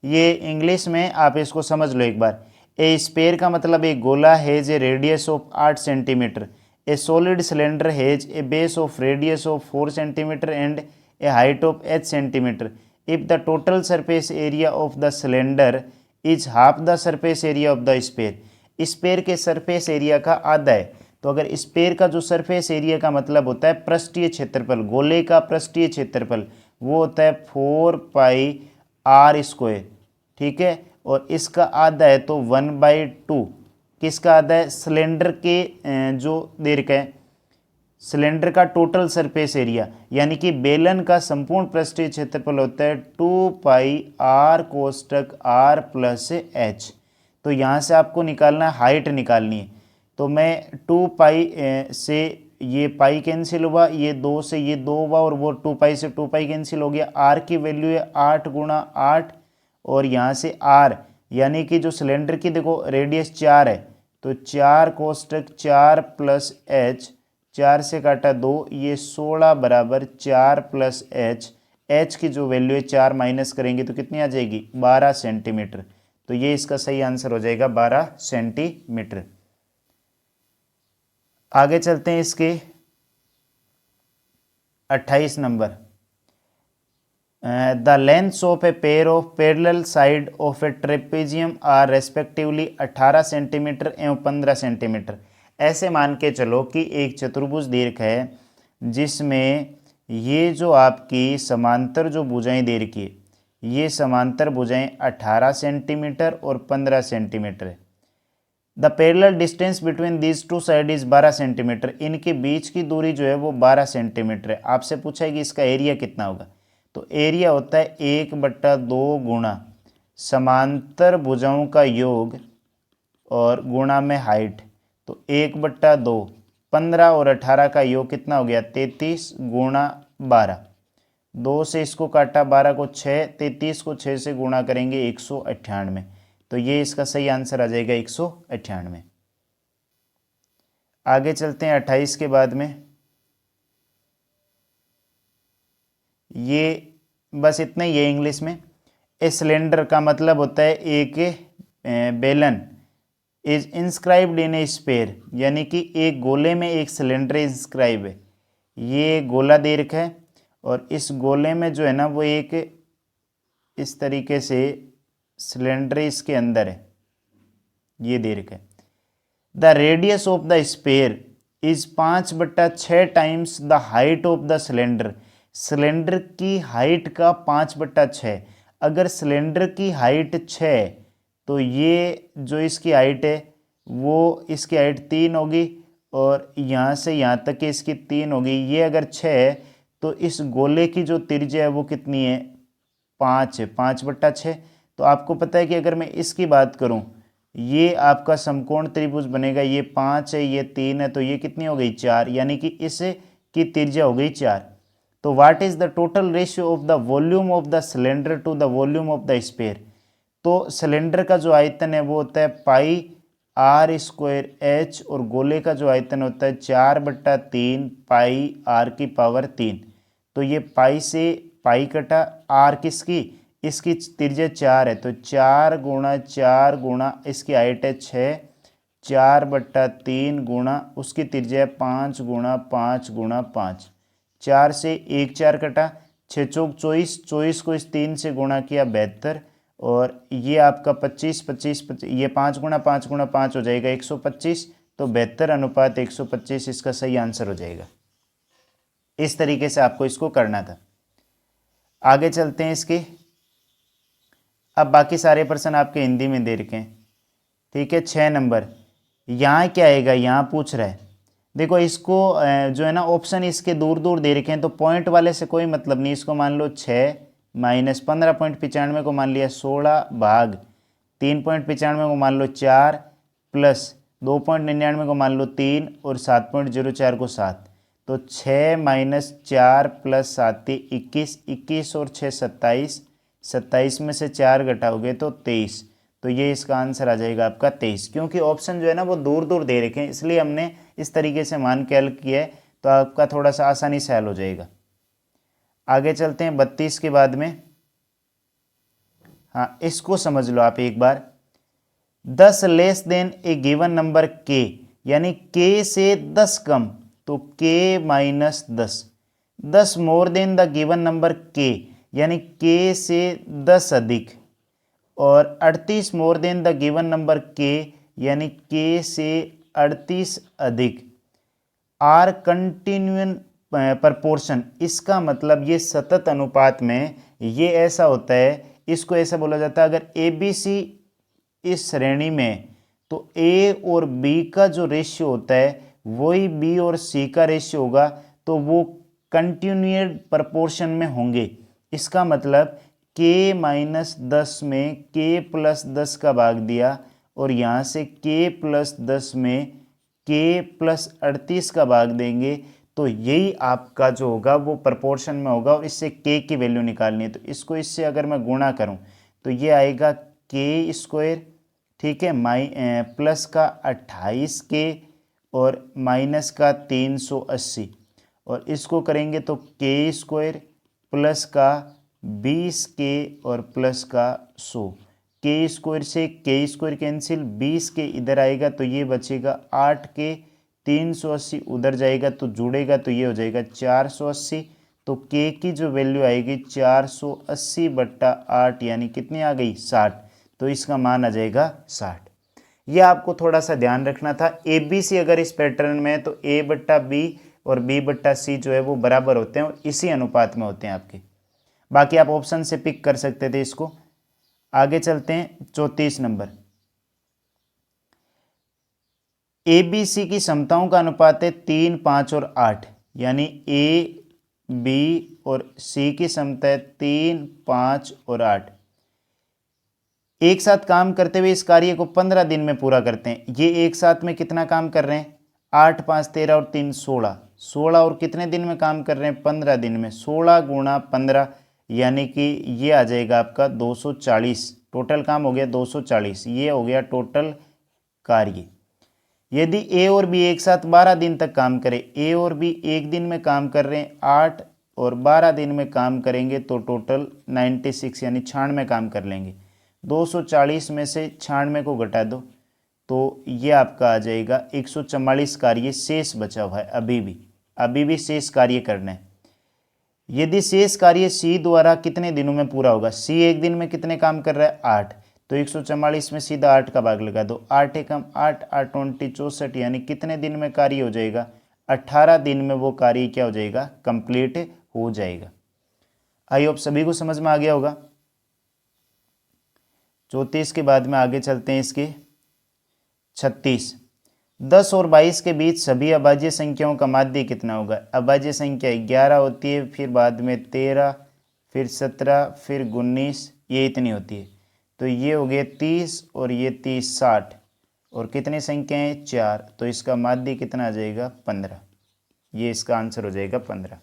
ये इंग्लिश में आप इसको समझ लो एक बार। ए स्पेयर का मतलब एक गोला has a radius of 8 centimetre, a solid cylinder has a base of radius of 4 centimetre and a height of 8 centimetre. If the total surface area of the cylinder is half the surface area of the sphere. Sphere के surface area का आधा है, तो अगर spare का जो surface area का मतलब होता है पृष्ठीय क्षेत्रफल, गोले का पृष्ठीय क्षेत्रफल, वो होता है 4πr², ठीक है। और इसका आधा है तो 1/2, किसका आधा है, सिलेंडर के जो दीर्घ है, सिलेंडर का टोटल सरफेस एरिया, यानी कि बेलन का संपूर्ण पृष्ठीय क्षेत्रफल होता है 2πr²r+h। तो यहाँ से आपको निकालना है, हाइट निकालनी है। तो मैं 2π से ये पाई कैंसिल हुआ, ये 2 से ये 2 हुआ, और वो 2π से 2π कैंसिल हो गया। r की वैल्यू है 8 × 8, और यहाँ से r यानी कि जो सिलेंडर की देखो रेडियस 4 है, तो 4 × 4 + h, 4 से काटा 2, ये 16 = 4 + h की जो वैल्यू है 4 माइनस करेंगे तो कितनी आ जाएगी, 12 सेंटीमीटर। तो ये इसका सही आंसर हो जाएगा 12 सेंटीमीटर। आगे चलते हैं इसके 28 नंबर। The lengths of a pair of parallel side of a trapezium are respectively 18 centimetre एवं 15 सेंटीमीटर। ऐसे मान के चलो कि एक चतुर्भुज दीर्घ है जिसमें ये जो आपकी समांतर जो भुजाएं दे रखी है, ये समांतर भुजाएं 18 सेंटीमीटर और 15 सेंटीमीटर है। The parallel distance between these two side is 12 centimetre. इनके बीच की दूरी जो है वो 12 सेंटीमीटर है। आपसे पूछा है कि इसका एरिया कितना होगा, तो एरिया होता है 1/2 गुणा समांतर भुजाओं का योग और गुणा में हाइट। तो 1/2, 15 और 18 का योग कितना हो गया, 33 × 12। 2 से इसको काटा, 12 को 6, 33 को 6 से गुणा करेंगे 198। तो ये इसका सही आंसर आ जाएगा 198। आगे चलते हैं 28 के बाद में। ये बस इतना ही है इंग्लिश में। ए सिलेंडर का मतलब होता है एक बेलन is inscribed in a sphere, यानी कि एक गोले में एक सिलेंडर इंस्क्राइब है। ये गोला दे रखा है और इस गोले में जो है ना वो एक इस तरीके से सिलेंडर इसके अंदर है, ये दे रखा है। The radius of the spare is 5/6 times the height of the cylinder. Cylinder की हाइट का 5/6। अगर सिलेंडर की हाइट 6 तो ये जो इसकी हाइट है वो इसकी हाइट 3 होगी, और यहाँ से यहाँ तक की इसकी 3 होगी। ये अगर 6 है तो इस गोले की जो त्रिज्या है वो कितनी है, 5 है, 5/6। तो आपको पता है कि अगर मैं इसकी बात करूं, ये आपका समकोण त्रिभुज बनेगा, ये 5 है, ये 3 है, तो ये कितनी हो गई, 4, यानी कि इस की त्रिज्या हो गई 4। तो what is the total ratio of the volume of the cylinder to the volume of the sphere. तो सिलेंडर का जो आयतन है वो होता है πr²h, और गोले का जो आयतन होता है 4/3 πr⁴। तो ये पाई से पाई कटा, r किसकी, इसकी त्रिज्या 4 है, तो 4 × 4 गुणा इसकी हाइट है 6, 4/3 गुणा उसकी त्रिज्या 5 × 5 × 5। 4 से 1 4 कटा, 6 चौक 24, 24 को इस 3 से गुणा किया 72, और ये आपका 25 25 25, ये 5 × 5 × 5 हो जाएगा 125। तो 72:125 इसका सही आंसर हो जाएगा। इस तरीके से आपको इसको करना था। आगे चलते हैं इसके। अब बाकी सारे प्रश्न आपके हिंदी में दे रखे हैं, ठीक है। 6 नंबर, यहाँ क्या आएगा, यहाँ पूछ रहा है। देखो इसको जो है ना ऑप्शन इसके दूर दूर दे रखे हैं, तो पॉइंट वाले से कोई मतलब नहीं। इसको मान लो 6 माइनस 15.95 को मान लिया 16 भाग 3.95 को मान लो 4 प्लस 2.99 को मान लो 3 और 7.04 को 7। तो 6 - 4 + 7 21, 21 और 6 27, 27 में से 4 घटाओगे तो 23। तो ये इसका आंसर आ जाएगा आपका 23, क्योंकि ऑप्शन जो है ना वो दूर दूर दे रखे हैं, इसलिए हमने इस तरीके से मान के हल किया है, तो आपका थोड़ा सा आसानी से हल हो जाएगा। आगे चलते हैं 32 के बाद में। हाँ, इसको समझ लो आप एक बार। 10 लेस देन ए गिवन नंबर k, यानी k से 10 कम, तो k - 10। 10 more than the given number k, यानी k से 10 अधिक, और 38 more than the given number k, यानी k से 38 अधिक। आर कंटिन्यून प्रपोर्शन, इसका मतलब ये सतत अनुपात में ये ऐसा होता है, इसको ऐसा बोला जाता है, अगर ए बी सी इस श्रेणी में तो ए और बी का जो रेशियो होता है वही बी और सी का रेशियो होगा, तो वो कंटिन्यूएड प्रपोर्शन में होंगे। इसका मतलब k-10 में k+10 का भाग दिया और यहाँ से k+10 में k+38 का भाग देंगे, तो यही आपका जो होगा वो प्रपोर्शन में होगा और इससे k की वैल्यू निकालनी है। तो इसको इससे अगर मैं गुणा करूं तो ये आएगा k², ठीक है, प्लस का 28k और माइनस का 380, और इसको करेंगे तो k² प्लस का 20k और प्लस का 100, k² से k² कैंसिल, 20k इधर आएगा तो ये बचेगा 8k, 380 उधर जाएगा तो जुड़ेगा तो ये हो जाएगा 480। तो k की जो वैल्यू आएगी 480/8 यानी कितनी आ गई 60, तो इसका मान आ जाएगा 60। ये आपको थोड़ा सा ध्यान रखना था। ए बी सी अगर इस पैटर्न में है तो a/b और b/c जो है वो बराबर होते हैं और इसी अनुपात में होते हैं आपके। बाकी आप ऑप्शन से पिक कर सकते थे इसको। आगे चलते हैं 34 नंबर। ए बी सी की समताओं का अनुपात है 3, 5 और 8, यानी ए बी और सी की समता है 3, 5 और 8। एक साथ काम करते हुए इस कार्य को 15 दिन में पूरा करते हैं। ये एक साथ में कितना काम कर रहे हैं, 8, 5, 13 और 3 16, 16 और कितने दिन में काम कर रहे हैं, 15 दिन में। 16 गुणा 15 यानी कि ये आ जाएगा आपका 240, टोटल काम हो गया 240, ये हो गया टोटल कार्य। यदि ए और बी एक साथ 12 दिन तक काम करें, ए और बी एक दिन में काम कर रहे हैं, 8 और 12 दिन में काम करेंगे तो टोटल 96 यानी 96 काम कर लेंगे। 240 में से 96 को घटा दो तो ये आपका आ जाएगा 144 कार्य शेष बचा हुआ है, अभी भी शेष कार्य करना है। यदि शेष कार्य सी द्वारा कितने दिनों में पूरा होगा, सी एक दिन में कितने काम कर रहा है 8, तो 144 में सीधा 8 का भाग लगा दो, 8 एकम 8, 8 20 64 यानी कितने दिन में कार्य हो जाएगा, 18 दिन में वो कार्य क्या हो जाएगा, कंप्लीट हो जाएगा। आई होप सभी को समझ में आ गया होगा। 34 के बाद में आगे चलते हैं इसके 36। 10 और 22 के बीच सभी अभाज्य संख्याओं का माध्य कितना होगा। अभाज्य संख्या 11 होती है, फिर बाद में 13, फिर 17, फिर 19, ये इतनी होती है। तो ये हो गए 30 और ये 30 60 और कितनी संख्याएं 4, तो इसका माध्य कितना आ जाएगा 15। ये इसका आंसर हो जाएगा 15।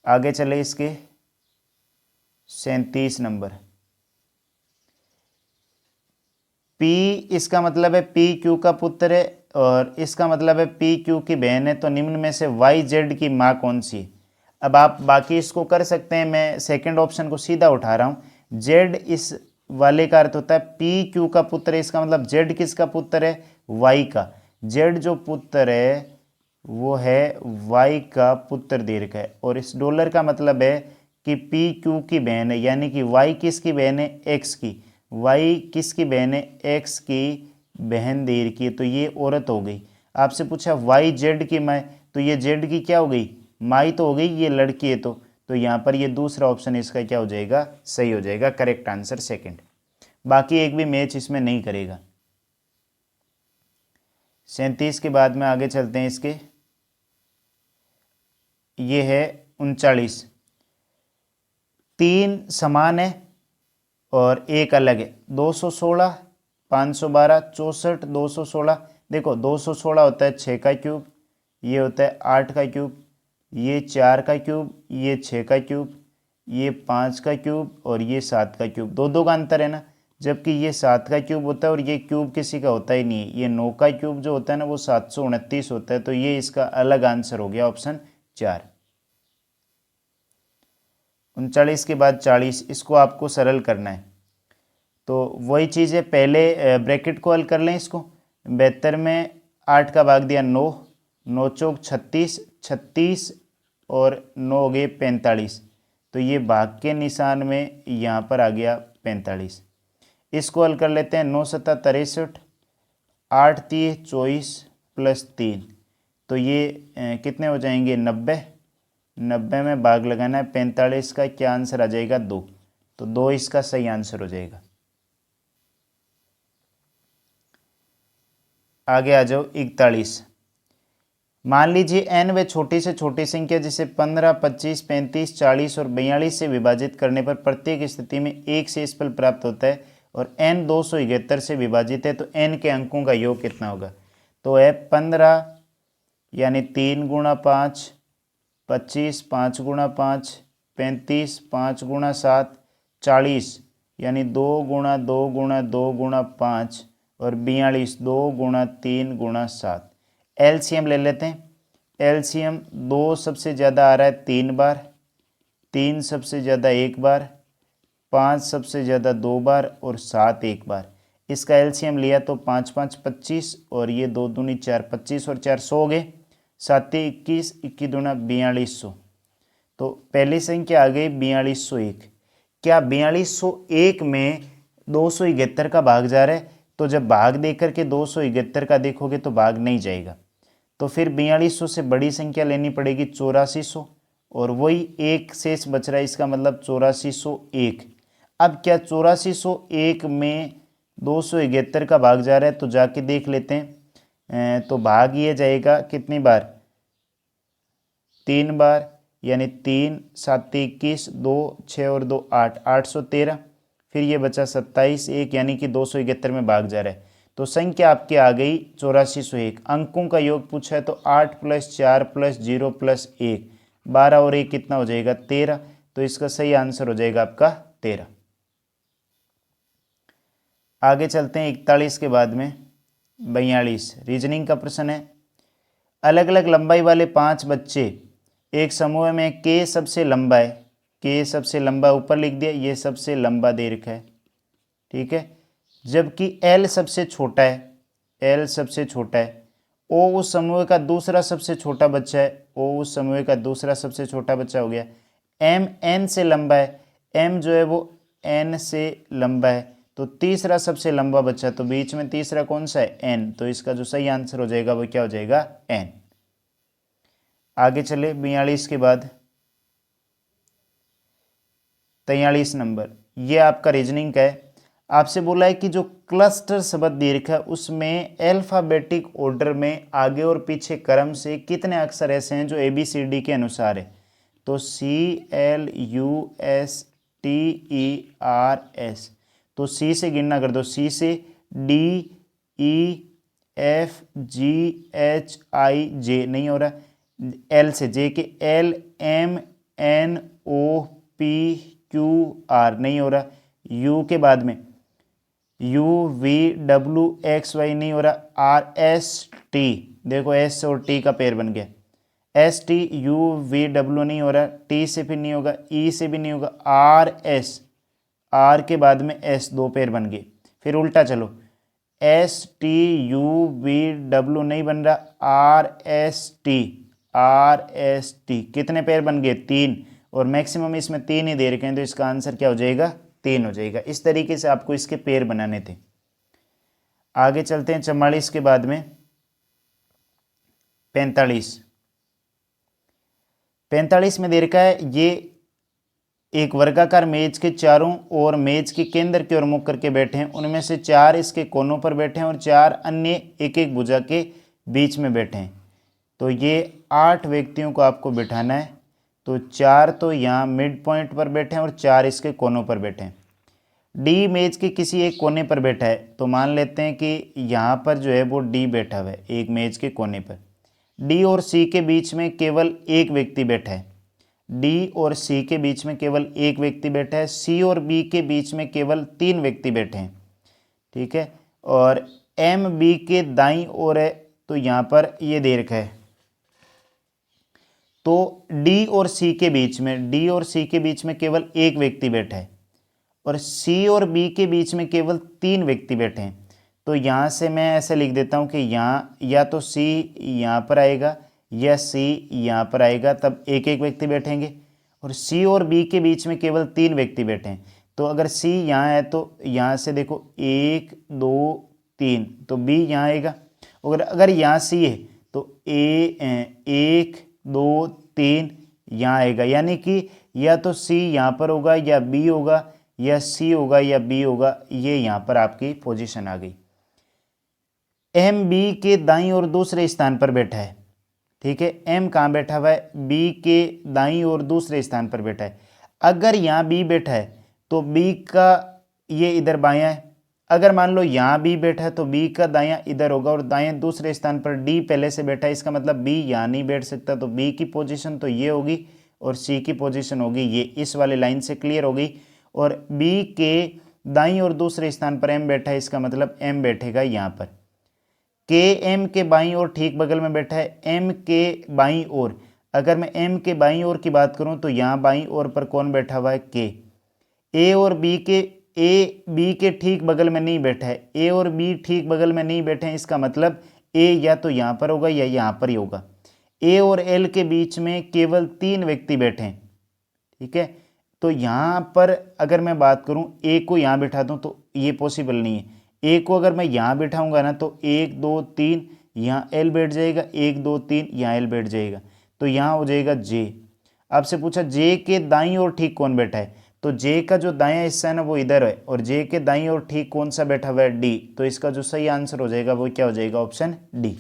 आगे चले इसके 37 नंबर। P इसका मतलब है P Q का पुत्र है और इसका मतलब है P Q की बहन है, तो निम्न में से Y Z की माँ कौन सी है। अब आप बाकी इसको कर सकते हैं, मैं सेकंड ऑप्शन को सीधा उठा रहा हूँ। Z इस वाले का अर्थ होता है P Q का पुत्र है, इसका मतलब Z किसका पुत्र है, Y का। Z जो पुत्र है वो है Y का पुत्र दीर्घ है, और इस डॉलर का मतलब है कि P Q की बहन है, यानी कि Y किसकी बहन है, X की। Y किसकी बहन है, X की बहन देर की, तो ये औरत हो गई। आपसे पूछा Y Z की माँ, तो ये Z की क्या हो गई, माई तो हो गई, ये लड़की है तो यहाँ पर ये दूसरा ऑप्शन इसका क्या हो जाएगा, सही हो जाएगा, करेक्ट आंसर सेकंड। बाकी एक भी मैच इसमें नहीं करेगा। 37 के बाद में आगे चलते हैं इसके, ये है 39। 3 समान है और एक अलग है, 216, 512, 64, 216। देखो 216 होता है 6 का क्यूब, ये होता है 8 का क्यूब, ये 4 का क्यूब, ये 6 का क्यूब, ये 5 का क्यूब और ये 7 का क्यूब। दो का अंतर है ना, जबकि ये 7 का क्यूब होता है और ये क्यूब किसी का होता ही नहीं है। ये 9 का क्यूब जो होता है ना वो 729 होता है, तो ये इसका अलग आंसर हो गया ऑप्शन 4। 39 के बाद 40, इसको आपको सरल करना है, तो वही चीज़ है, पहले ब्रैकेट को हल कर लें इसको। 72 में 8 का भाग दिया 9, 9 चौक 36, 36 और 9 हो गए 45, तो ये भाग के निशान में यहाँ पर आ गया 45। इसको हल कर लेते हैं, 9 7 63, 8 3 24 प्लस 3, तो ये कितने हो जाएंगे 90। 90 में भाग लगाना है 45 का, क्या आंसर आ जाएगा 2। तो 2 इसका सही आंसर हो जाएगा। आगे आ जाओ 41। मान लीजिए n व छोटी से छोटी संख्या जिसे 15, 25, 35, 40 और 42 से विभाजित करने पर प्रत्येक स्थिति में एक शेषफल प्राप्त होता है और n 271 से विभाजित है, तो n के अंकों का योग कितना होगा। तो है 15 यानी 3 गुणा 5, 25 5 गुणा 5, 35 5 गुणा 7, 40 यानी 2 गुणा 2 गुणा 2 गुणा 5 और 42 2 गुणा 3 गुणा 7। एलसीएम ले लेते हैं। एलसीएम 2 सबसे ज़्यादा आ रहा है 3 बार, 3 सबसे ज़्यादा 1 बार, 5 सबसे ज़्यादा 2 बार और 7 1 बार। इसका एलसीएम लिया तो 5 5 25 और ये 2 दूनी 4, 25 और 4 100 हो गए, 7 21, 21 दूना 4200। तो पहली संख्या आ गई 4201। क्या 4201 में 271 का भाग जा रहा है? तो जब भाग दे करके 271 का देखोगे तो भाग नहीं जाएगा, तो फिर 4200 से बड़ी संख्या लेनी पड़ेगी 8400 और वही एक शेष बच रहा है, इसका मतलब 8401। अब क्या 8401 में 271 का भाग जा रहा है? तो जाके देख लेते हैं। तो भाग ये जाएगा कितनी बार? 3 बार, यानी 3 7 21, 2 6 और 2 8, 813। फिर ये बचा 27 1, यानी कि 271 में भाग जा रहा है। तो संख्या आपकी आ गई 8401। अंकों का योग पूछा है तो 8 + 4 + 0 + 1, 12 और 1 कितना हो जाएगा 13। तो इसका सही आंसर हो जाएगा आपका 13। आगे चलते हैं 41 के बाद में 42 रीजनिंग का प्रश्न है। अलग अलग लंबाई वाले 5 बच्चे एक समूह में, के सबसे लंबा है, के सबसे लंबा ऊपर लिख दिया, ये सबसे लंबा दे रखा है, ठीक है। जबकि एल सबसे छोटा है, एल सबसे छोटा है। ओ उस समूह का दूसरा सबसे छोटा बच्चा है, ओ उस समूह का दूसरा सबसे छोटा बच्चा हो गया। एम एन से लंबा है, एम जो है वो एन से लंबा है। तो तीसरा सबसे लंबा बच्चा, तो बीच में तीसरा कौन सा है? एन। तो इसका जो सही आंसर हो जाएगा वो क्या हो जाएगा? एन। आगे चले 42 के बाद 43 नंबर, ये आपका रीजनिंग का है। आपसे बोला है कि जो क्लस्टर शब्द दे रखा है उसमें अल्फाबेटिक ऑर्डर में आगे और पीछे क्रम से कितने अक्षर ऐसे हैं जो ABCD के अनुसार है। तो CLUSTERS, तो C से गिनना कर दो, C से DEFGHIJ नहीं हो रहा, L से J के LMNOPQR नहीं हो रहा, U के बाद में UVWXY नहीं हो रहा, RST देखो S और T का पेयर बन गया, STUVW नहीं हो रहा, T से भी नहीं होगा, E से भी नहीं होगा, RS, R के बाद में S, दो पेयर बन गए। फिर उल्टा चलो, STUVW नहीं बन रहा, RST कितने पेयर बन गए? 3, और मैक्सिमम इसमें 3 ही दे रखे हैं, तो इसका आंसर क्या हो जाएगा? 3 हो जाएगा। इस तरीके से आपको इसके पेयर बनाने थे। आगे चलते हैं 44 के बाद में 45 में दे रखा है, ये एक वर्गाकार मेज के चारों ओर मेज के केंद्र की ओर मुख करके बैठे हैं, उनमें से 4 इसके कोनों पर बैठे हैं और 4 अन्य एक एक भुजा के बीच में बैठे हैं। तो ये 8 व्यक्तियों को आपको बिठाना है। तो 4 तो यहाँ मिड पॉइंट पर बैठे हैं और 4 इसके कोनों पर बैठे हैं। डी मेज के किसी एक कोने पर बैठा है, तो मान लेते हैं कि यहाँ पर जो है वो डी बैठा हुआ है एक मेज के कोने पर। डी और सी के बीच में केवल एक व्यक्ति बैठा है, डी और सी के बीच में केवल एक व्यक्ति बैठा है। सी और बी के बीच में केवल 3 व्यक्ति बैठे हैं, ठीक है। और एम बी के दाईं ओर है, तो यहाँ पर ये दे रखा है। तो डी और सी के बीच में, डी और सी के बीच में केवल एक व्यक्ति बैठा है और सी और बी के बीच में केवल 3 व्यक्ति बैठे हैं। तो यहाँ से मैं ऐसे लिख देता हूँ कि यहाँ या तो सी यहाँ पर आएगा या सी यहाँ पर आएगा, तब एक एक व्यक्ति बैठेंगे। और सी और बी के बीच में केवल 3 व्यक्ति बैठे हैं, तो अगर सी यहाँ है तो यहाँ से देखो 1 2 3, तो बी यहाँ आएगा। और अगर यहाँ सी है तो एक दो तीन यहाँ आएगा, यानी कि या तो सी यहाँ पर होगा या बी होगा, या सी होगा या बी होगा। ये यहाँ पर आपकी पोजीशन आ गई। एम बी के दाईं और दूसरे स्थान पर बैठा है, ठीक है। एम कहाँ बैठा हुआ है? बी के दाईं और दूसरे स्थान पर बैठा है। अगर यहाँ बी बैठा है तो बी का ये इधर बायां है। अगर मान लो यहाँ बी बैठा है तो बी का दायां इधर होगा, और दाएं दूसरे स्थान पर डी पहले से बैठा है। इसका मतलब बी यहाँ नहीं बैठ सकता, तो बी की पोजीशन तो ये होगी और सी की पोजीशन होगी ये। इस वाले लाइन से क्लियर हो गई। और बी के दाईं और दूसरे स्थान पर एम बैठा है, इसका मतलब एम बैठेगा यहाँ पर। के एम के बाईं ओर ठीक बगल में बैठा है। एम के बाईं ओर, अगर मैं एम के बाईं ओर की बात करूं तो यहाँ बाईं ओर पर कौन बैठा हुआ है? के। ए और बी के, ए बी के ठीक बगल में नहीं बैठा है। ए और बी ठीक बगल में नहीं बैठे हैं, इसका मतलब ए या तो यहाँ पर होगा या यहाँ पर ही होगा। ए और एल के बीच में केवल 3 व्यक्ति बैठे हैं, ठीक है। तो यहाँ पर अगर मैं बात करूँ, ए को यहाँ बिठा दूँ तो ये पॉसिबल नहीं है। ए को अगर मैं यहाँ बिठाऊंगा ना तो 1 2 3 यहाँ एल बैठ जाएगा, 1 2 3 यहाँ एल बैठ जाएगा, तो यहाँ हो जाएगा जे। आपसे पूछा जे के दाईं ओर ठीक कौन बैठा है, तो जे का जो दायां हिस्सा है ना वो इधर है, और जे के दाईं ओर ठीक कौन सा बैठा हुआ है? डी। तो इसका जो सही आंसर हो जाएगा वो क्या हो जाएगा? Option D.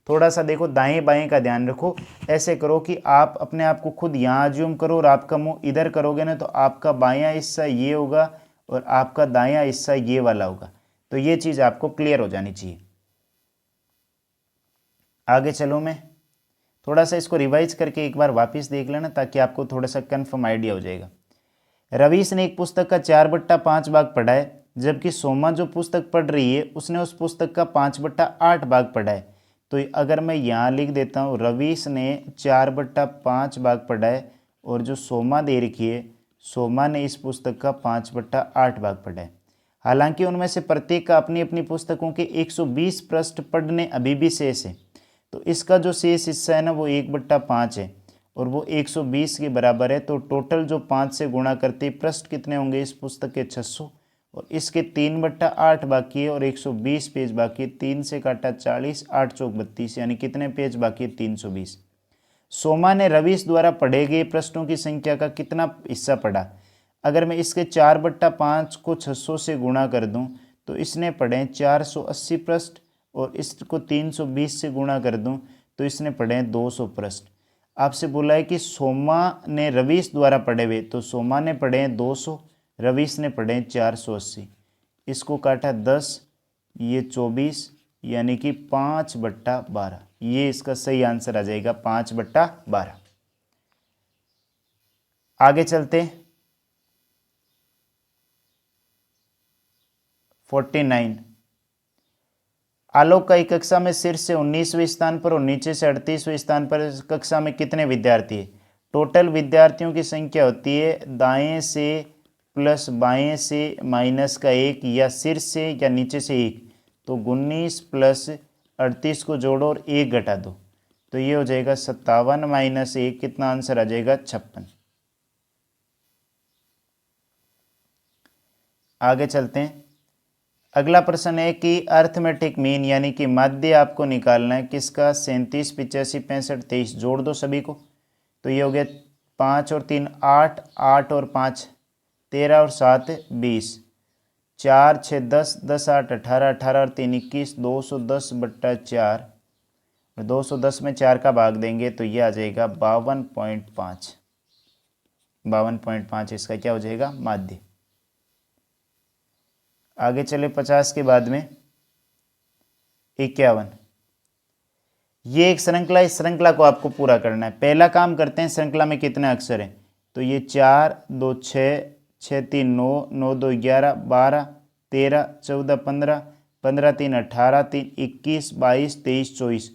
थोड़ा सा देखो दाएं बाएं का ध्यान रखो। ऐसे करो कि आप अपने आप को खुद यहाँ ज्यूम करो और आपका मुंह इधर करोगे ना तो आपका बायां हिस्सा ये होगा और आपका दायां हिस्सा ये वाला होगा। तो ये चीज़ आपको क्लियर हो जानी चाहिए। आगे चलो, मैं थोड़ा सा इसको रिवाइज करके एक बार वापस देख लेना ताकि आपको थोड़ा सा कन्फर्म आइडिया हो जाएगा। रवीश ने एक पुस्तक का 4/5 भाग पढ़ा है, जबकि सोमा जो पुस्तक पढ़ रही है उसने उस पुस्तक का 5/8 भाग पढ़ा है। तो अगर मैं यहाँ लिख देता हूँ रवीश ने 4/5 भाग पढ़ा है, और जो सोमा दे रखी है सोमा ने इस पुस्तक का 5/8 भाग पढ़ा है। हालांकि उनमें से प्रत्येक का अपनी अपनी पुस्तकों के 120 पृष्ठ पढ़ने अभी भी शेष है, तो इसका जो शेष हिस्सा है ना वो 1/5 है और वो 120 के बराबर है। तो टोटल जो 5 से गुणा करते पृष्ठ कितने होंगे इस पुस्तक के? 600, और इसके 3/8 बाकी है और 120 पेज बाकी है। 3 से काटा 40, 8 चौक 32, यानी कितने पेज बाकी है? 320। सोमा ने रवीश द्वारा पढ़े गए पृष्ठों की संख्या का कितना हिस्सा पढ़ा? अगर मैं इसके 4/5 को 600 से गुणा कर दूं तो इसने पढ़े 480 पृष्ठ, और इसको 320 से गुणा कर दूं तो इसने पढ़े 200 पृष्ठ। आपसे बोला है कि सोमा ने रवीश द्वारा पढ़े हुए, तो सोमा ने पढ़े 200, रवीश ने पढ़े 480। इसको काटा 10, ये 24, यानी कि 5/12। ये इसका सही आंसर आ जाएगा 5/12। आगे चलते 49। आलोक का कक्षा में शीर्ष से 19वें स्थान पर और नीचे से 38वें स्थान पर कक्षा में कितने विद्यार्थी है? टोटल विद्यार्थियों की संख्या होती है दाएं से प्लस बाएं से माइनस का 1, या शीर्ष से या नीचे से 1। तो 19 प्लस 38 को जोड़ो और 1 घटा दो, तो ये हो जाएगा 57 माइनस 1, कितना आंसर आ जाएगा? 56। आगे चलते हैं। अगला प्रश्न है कि अर्थमेटिक मीन यानी कि माध्य आपको निकालना है किसका? 37, 85, 65, 23। जोड़ दो सभी को, तो ये हो गया 5 और 3 8, 8 और 5 13 और 7 20, 4 6 10, 10 8 18, 18 और 3 21, 210/4, और 210 में 4 का भाग देंगे तो ये आ जाएगा 52.5। 52.5 इसका क्या हो जाएगा? माध्य। आगे चले 50 के बाद में 51। ये एक श्रृंखला, इस श्रृंखला को आपको पूरा करना है। पहला काम करते हैं, श्रृंखला में कितने अक्षर हैं? तो ये 4 2 6, 6 3 9, 9 2 11, 12 13 14 15, 15 3 18, 3 21, 22 23 24।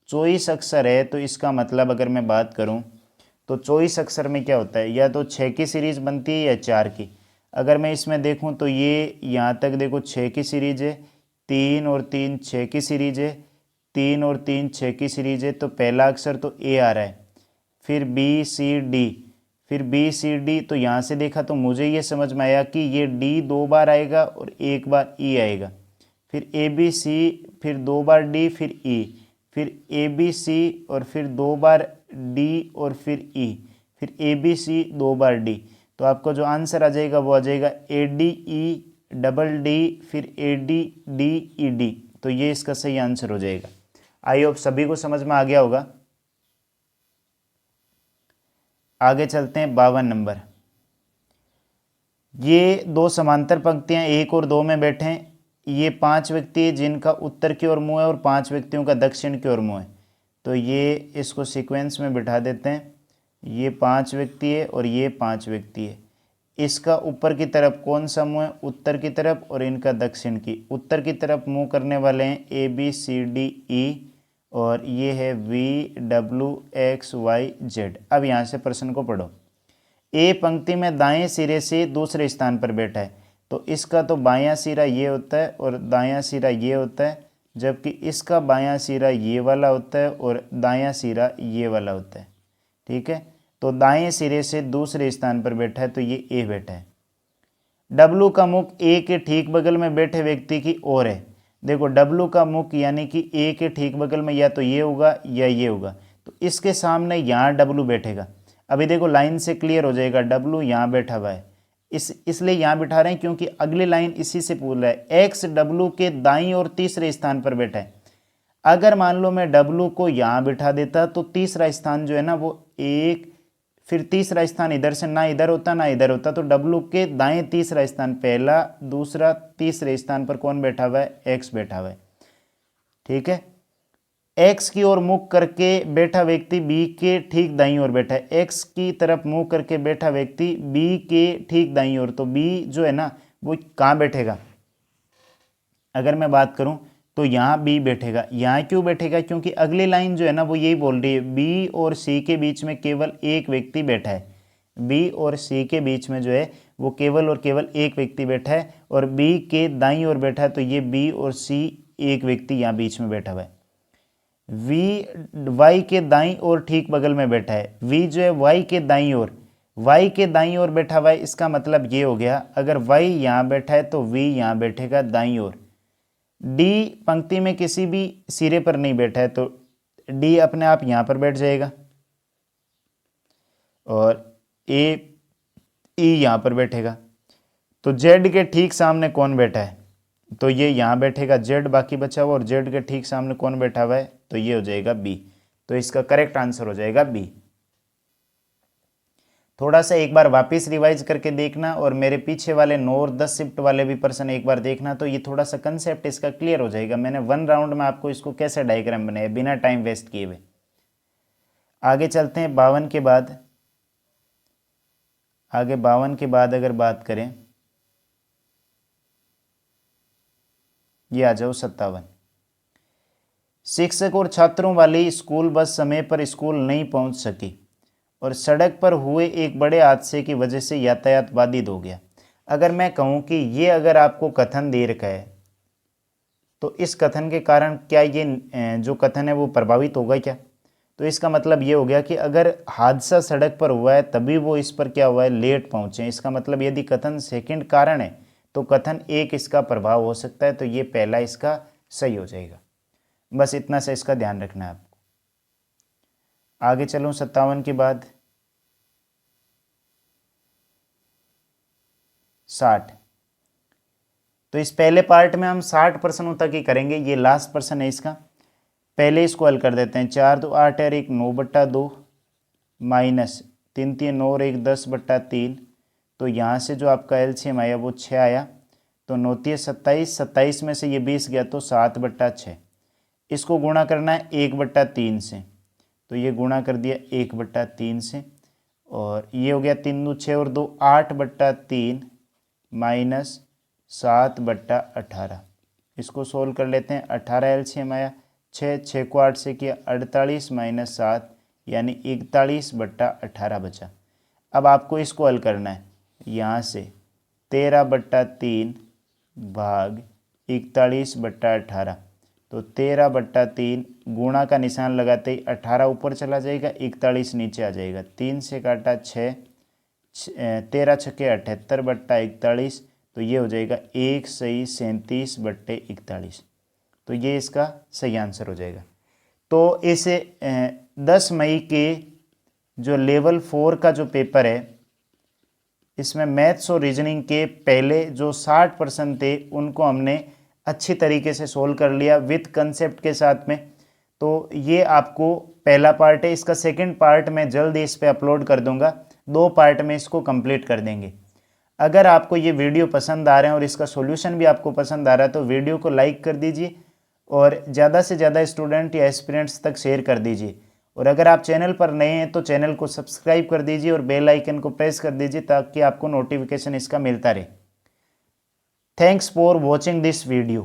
24 अक्षर है, तो इसका मतलब अगर मैं बात करूं तो 24 अक्षर में क्या होता है? या तो 6 की सीरीज बनती है या 4 की। अगर मैं इसमें देखूं तो ये यहाँ तक देखो 6 की सीरीज है, 3 और 3 6 की सीरीज है, 3 और 3 6 की सीरीज है। तो पहला अक्षर तो ए आ रहा है, फिर बी सी डी, फिर बी सी डी। तो यहाँ से देखा तो मुझे ये समझ में आया कि ये डी 2 बार आएगा और 1 बार ई आएगा, फिर ए बी सी, फिर 2 बार डी, फिर ई, फिर ए बी सी और फिर 2 बार डी और फिर ई, फिर A B C 2 bar D. तो आपको जो आंसर आ जाएगा वो आ जाएगा A D E double D फिर A D D E D. तो ये इसका सही आंसर हो जाएगा। आई होप सभी को समझ में आ गया होगा। आगे चलते हैं 52 नंबर। ये दो समांतर पंक्तियां 1 और 2 में बैठे हैं। ये 5 व्यक्ति जिनका उत्तर की ओर मुंह है और 5 व्यक्तियों का दक्षिण की ओर मुंह है। तो ये इसको सीक्वेंस में बिठा देते हैं। ये 5 व्यक्ति है और ये 5 व्यक्ति है। इसका ऊपर की तरफ कौन सा मुंह है? उत्तर की तरफ, और इनका दक्षिण की। उत्तर की तरफ मुंह करने वाले हैं A B C D E, और ये है V W X Y Z. अब यहाँ से प्रश्न को पढ़ो। ए पंक्ति में दाएं सिरे से दूसरे स्थान पर बैठा है, तो इसका तो बायां सिरा ये होता है और दायां सिरा ये होता है, जबकि इसका बायां सिरा ये वाला होता है और दायां सिरा ये वाला होता है। ठीक है, तो दाएं सिरे से दूसरे स्थान पर बैठा है, तो ये ए बैठा है। डब्लू का मुख ए के ठीक बगल में बैठे व्यक्ति की ओर है। देखो डब्लू का मुख यानी कि ए के ठीक बगल में या तो ये होगा या ये होगा, तो इसके सामने यहाँ डब्लू बैठेगा। अभी देखो लाइन से क्लियर हो जाएगा, डब्लू यहाँ बैठा हुआ है, इसलिए यहाँ बिठा रहे हैं क्योंकि अगली लाइन इसी से पूछ रहा है। एक्स डब्लू के दाईं और तीसरे स्थान पर बैठा है। अगर मान लो मैं डब्लू को यहाँ बिठा देता तो तीसरा स्थान जो है ना वो एक, फिर तीसरा स्थान इधर से ना इधर होता ना इधर होता, तो डब्लू के दाएं तीसरा स्थान पहला, दूसरा, तीसरे स्थान पर कौन बैठा हुआ है? एक्स बैठा हुआ है। ठीक है, एक्स की ओर मुख करके बैठा व्यक्ति बी के ठीक दाईं ओर बैठा है। एक्स की तरफ मुंह करके बैठा व्यक्ति बी के ठीक दाईं ओर, तो बी जो है ना वो कहाँ बैठेगा? अगर मैं बात करूं तो यहाँ बी बैठेगा। यहाँ क्यों बैठेगा? क्योंकि अगली लाइन जो है ना वो यही बोल रही है, बी और सी के बीच में केवल एक व्यक्ति बैठा है। बी और सी के बीच में जो है वो केवल और केवल एक व्यक्ति बैठा है, और बी के दाईं ओर बैठा है, तो ये बी और सी एक व्यक्ति यहाँ बीच में बैठा हुआ है। वी वाई के दाईं ओर ठीक बगल में बैठा है। वी जो है वाई के दाईं ओर, वाई के दाईं ओर बैठा हुआ है। इसका मतलब ये हो गया, अगर वाई यहाँ बैठा है तो वी यहाँ बैठेगा दाईं ओर। डी पंक्ति में किसी भी सिरे पर नहीं बैठा है, तो डी अपने आप यहाँ पर बैठ जाएगा, और ए ई यहाँ पर बैठेगा। तो जेड के ठीक सामने कौन बैठा है? तो ये यहाँ बैठेगा जेड, बाकी बचा हुआ, और जेड के ठीक सामने कौन बैठा हुआ है? तो ये हो जाएगा बी। तो इसका करेक्ट आंसर हो जाएगा बी। थोड़ा सा एक बार वापस रिवाइज करके देखना, और मेरे पीछे वाले 9 और 10 शिफ्ट वाले भी प्रश्न एक बार देखना, तो ये थोड़ा सा कंसेप्ट इसका क्लियर हो जाएगा। मैंने 1 राउंड में आपको इसको कैसे डायग्राम बनाया बिना टाइम वेस्ट किए हुए। आगे चलते हैं 52 के बाद। आगे 52 के बाद अगर बात करें, ये आ जाओ 57। शिक्षक और छात्रों वाली स्कूल बस समय पर स्कूल नहीं पहुंच सकी और सड़क पर हुए एक बड़े हादसे की वजह से यातायात बाधित हो गया। अगर मैं कहूं कि ये अगर आपको कथन दे रखा है, तो इस कथन के कारण क्या ये जो कथन है वो प्रभावित होगा क्या? तो इसका मतलब ये हो गया कि अगर हादसा सड़क पर हुआ है तभी वो इस पर क्या हुआ है, लेट पहुंचे। इसका मतलब यदि कथन सेकंड कारण है तो कथन एक इसका प्रभाव हो सकता है, तो ये पहला इसका सही हो जाएगा। बस इतना सा इसका ध्यान रखना है आपको। आगे चलूं 57 के बाद 60। तो इस पहले पार्ट में हम 60 प्रश्नों तक ही करेंगे, ये लास्ट प्रश्न है इसका। पहले इसको हल कर देते हैं। 4 2 8 और 1 9/2 माइनस 3 3 9 और 1 10/3। तो यहाँ से जो आपका एलसीएम आया वो 6 आया, तो 9 3 27, 27 में से ये 20 गया तो 7/6। इसको गुणा करना है 1/3 से, तो ये गुणा कर दिया 1/3 से, और ये हो गया 3 2 6 और 2 8/3 माइनस 7/18। इसको सोल्व कर लेते हैं। 18 एलसीएम आया, 6 को 8 से किया 48 माइनस 7 यानी 41/18 बचा। अब आपको इसको हल करना है। यहाँ से 13/3 भाग 41/18, तो 13/3 गुणा का निशान लगाते ही 18 ऊपर चला जाएगा, 41 नीचे आ जाएगा। 3 से काटा 6, 13 छक्के 78/41, तो ये हो जाएगा 1 सही 37/41। तो ये इसका सही आंसर हो जाएगा। तो इस 10 मई के जो लेवल 4 का जो पेपर है, इसमें मैथ्स और रीजनिंग के पहले जो 60% थे उनको हमने अच्छी तरीके से सोल्व कर लिया विथ कंसेप्ट के साथ में। तो ये आपको पहला पार्ट है। इसका सेकंड पार्ट मैं जल्द इस पे अपलोड कर दूंगा, 2 पार्ट में इसको कंप्लीट कर देंगे। अगर आपको ये वीडियो पसंद आ रहे हैं और इसका सॉल्यूशन भी आपको पसंद आ रहा है तो वीडियो को लाइक कर दीजिए और ज़्यादा से ज़्यादा स्टूडेंट या एस्पिरेंट्स तक शेयर कर दीजिए। और अगर आप चैनल पर नए हैं तो चैनल को सब्सक्राइब कर दीजिए और बेल आइकन को प्रेस कर दीजिए ताकि आपको नोटिफिकेशन इसका मिलता रहे। Thanks for watching this video.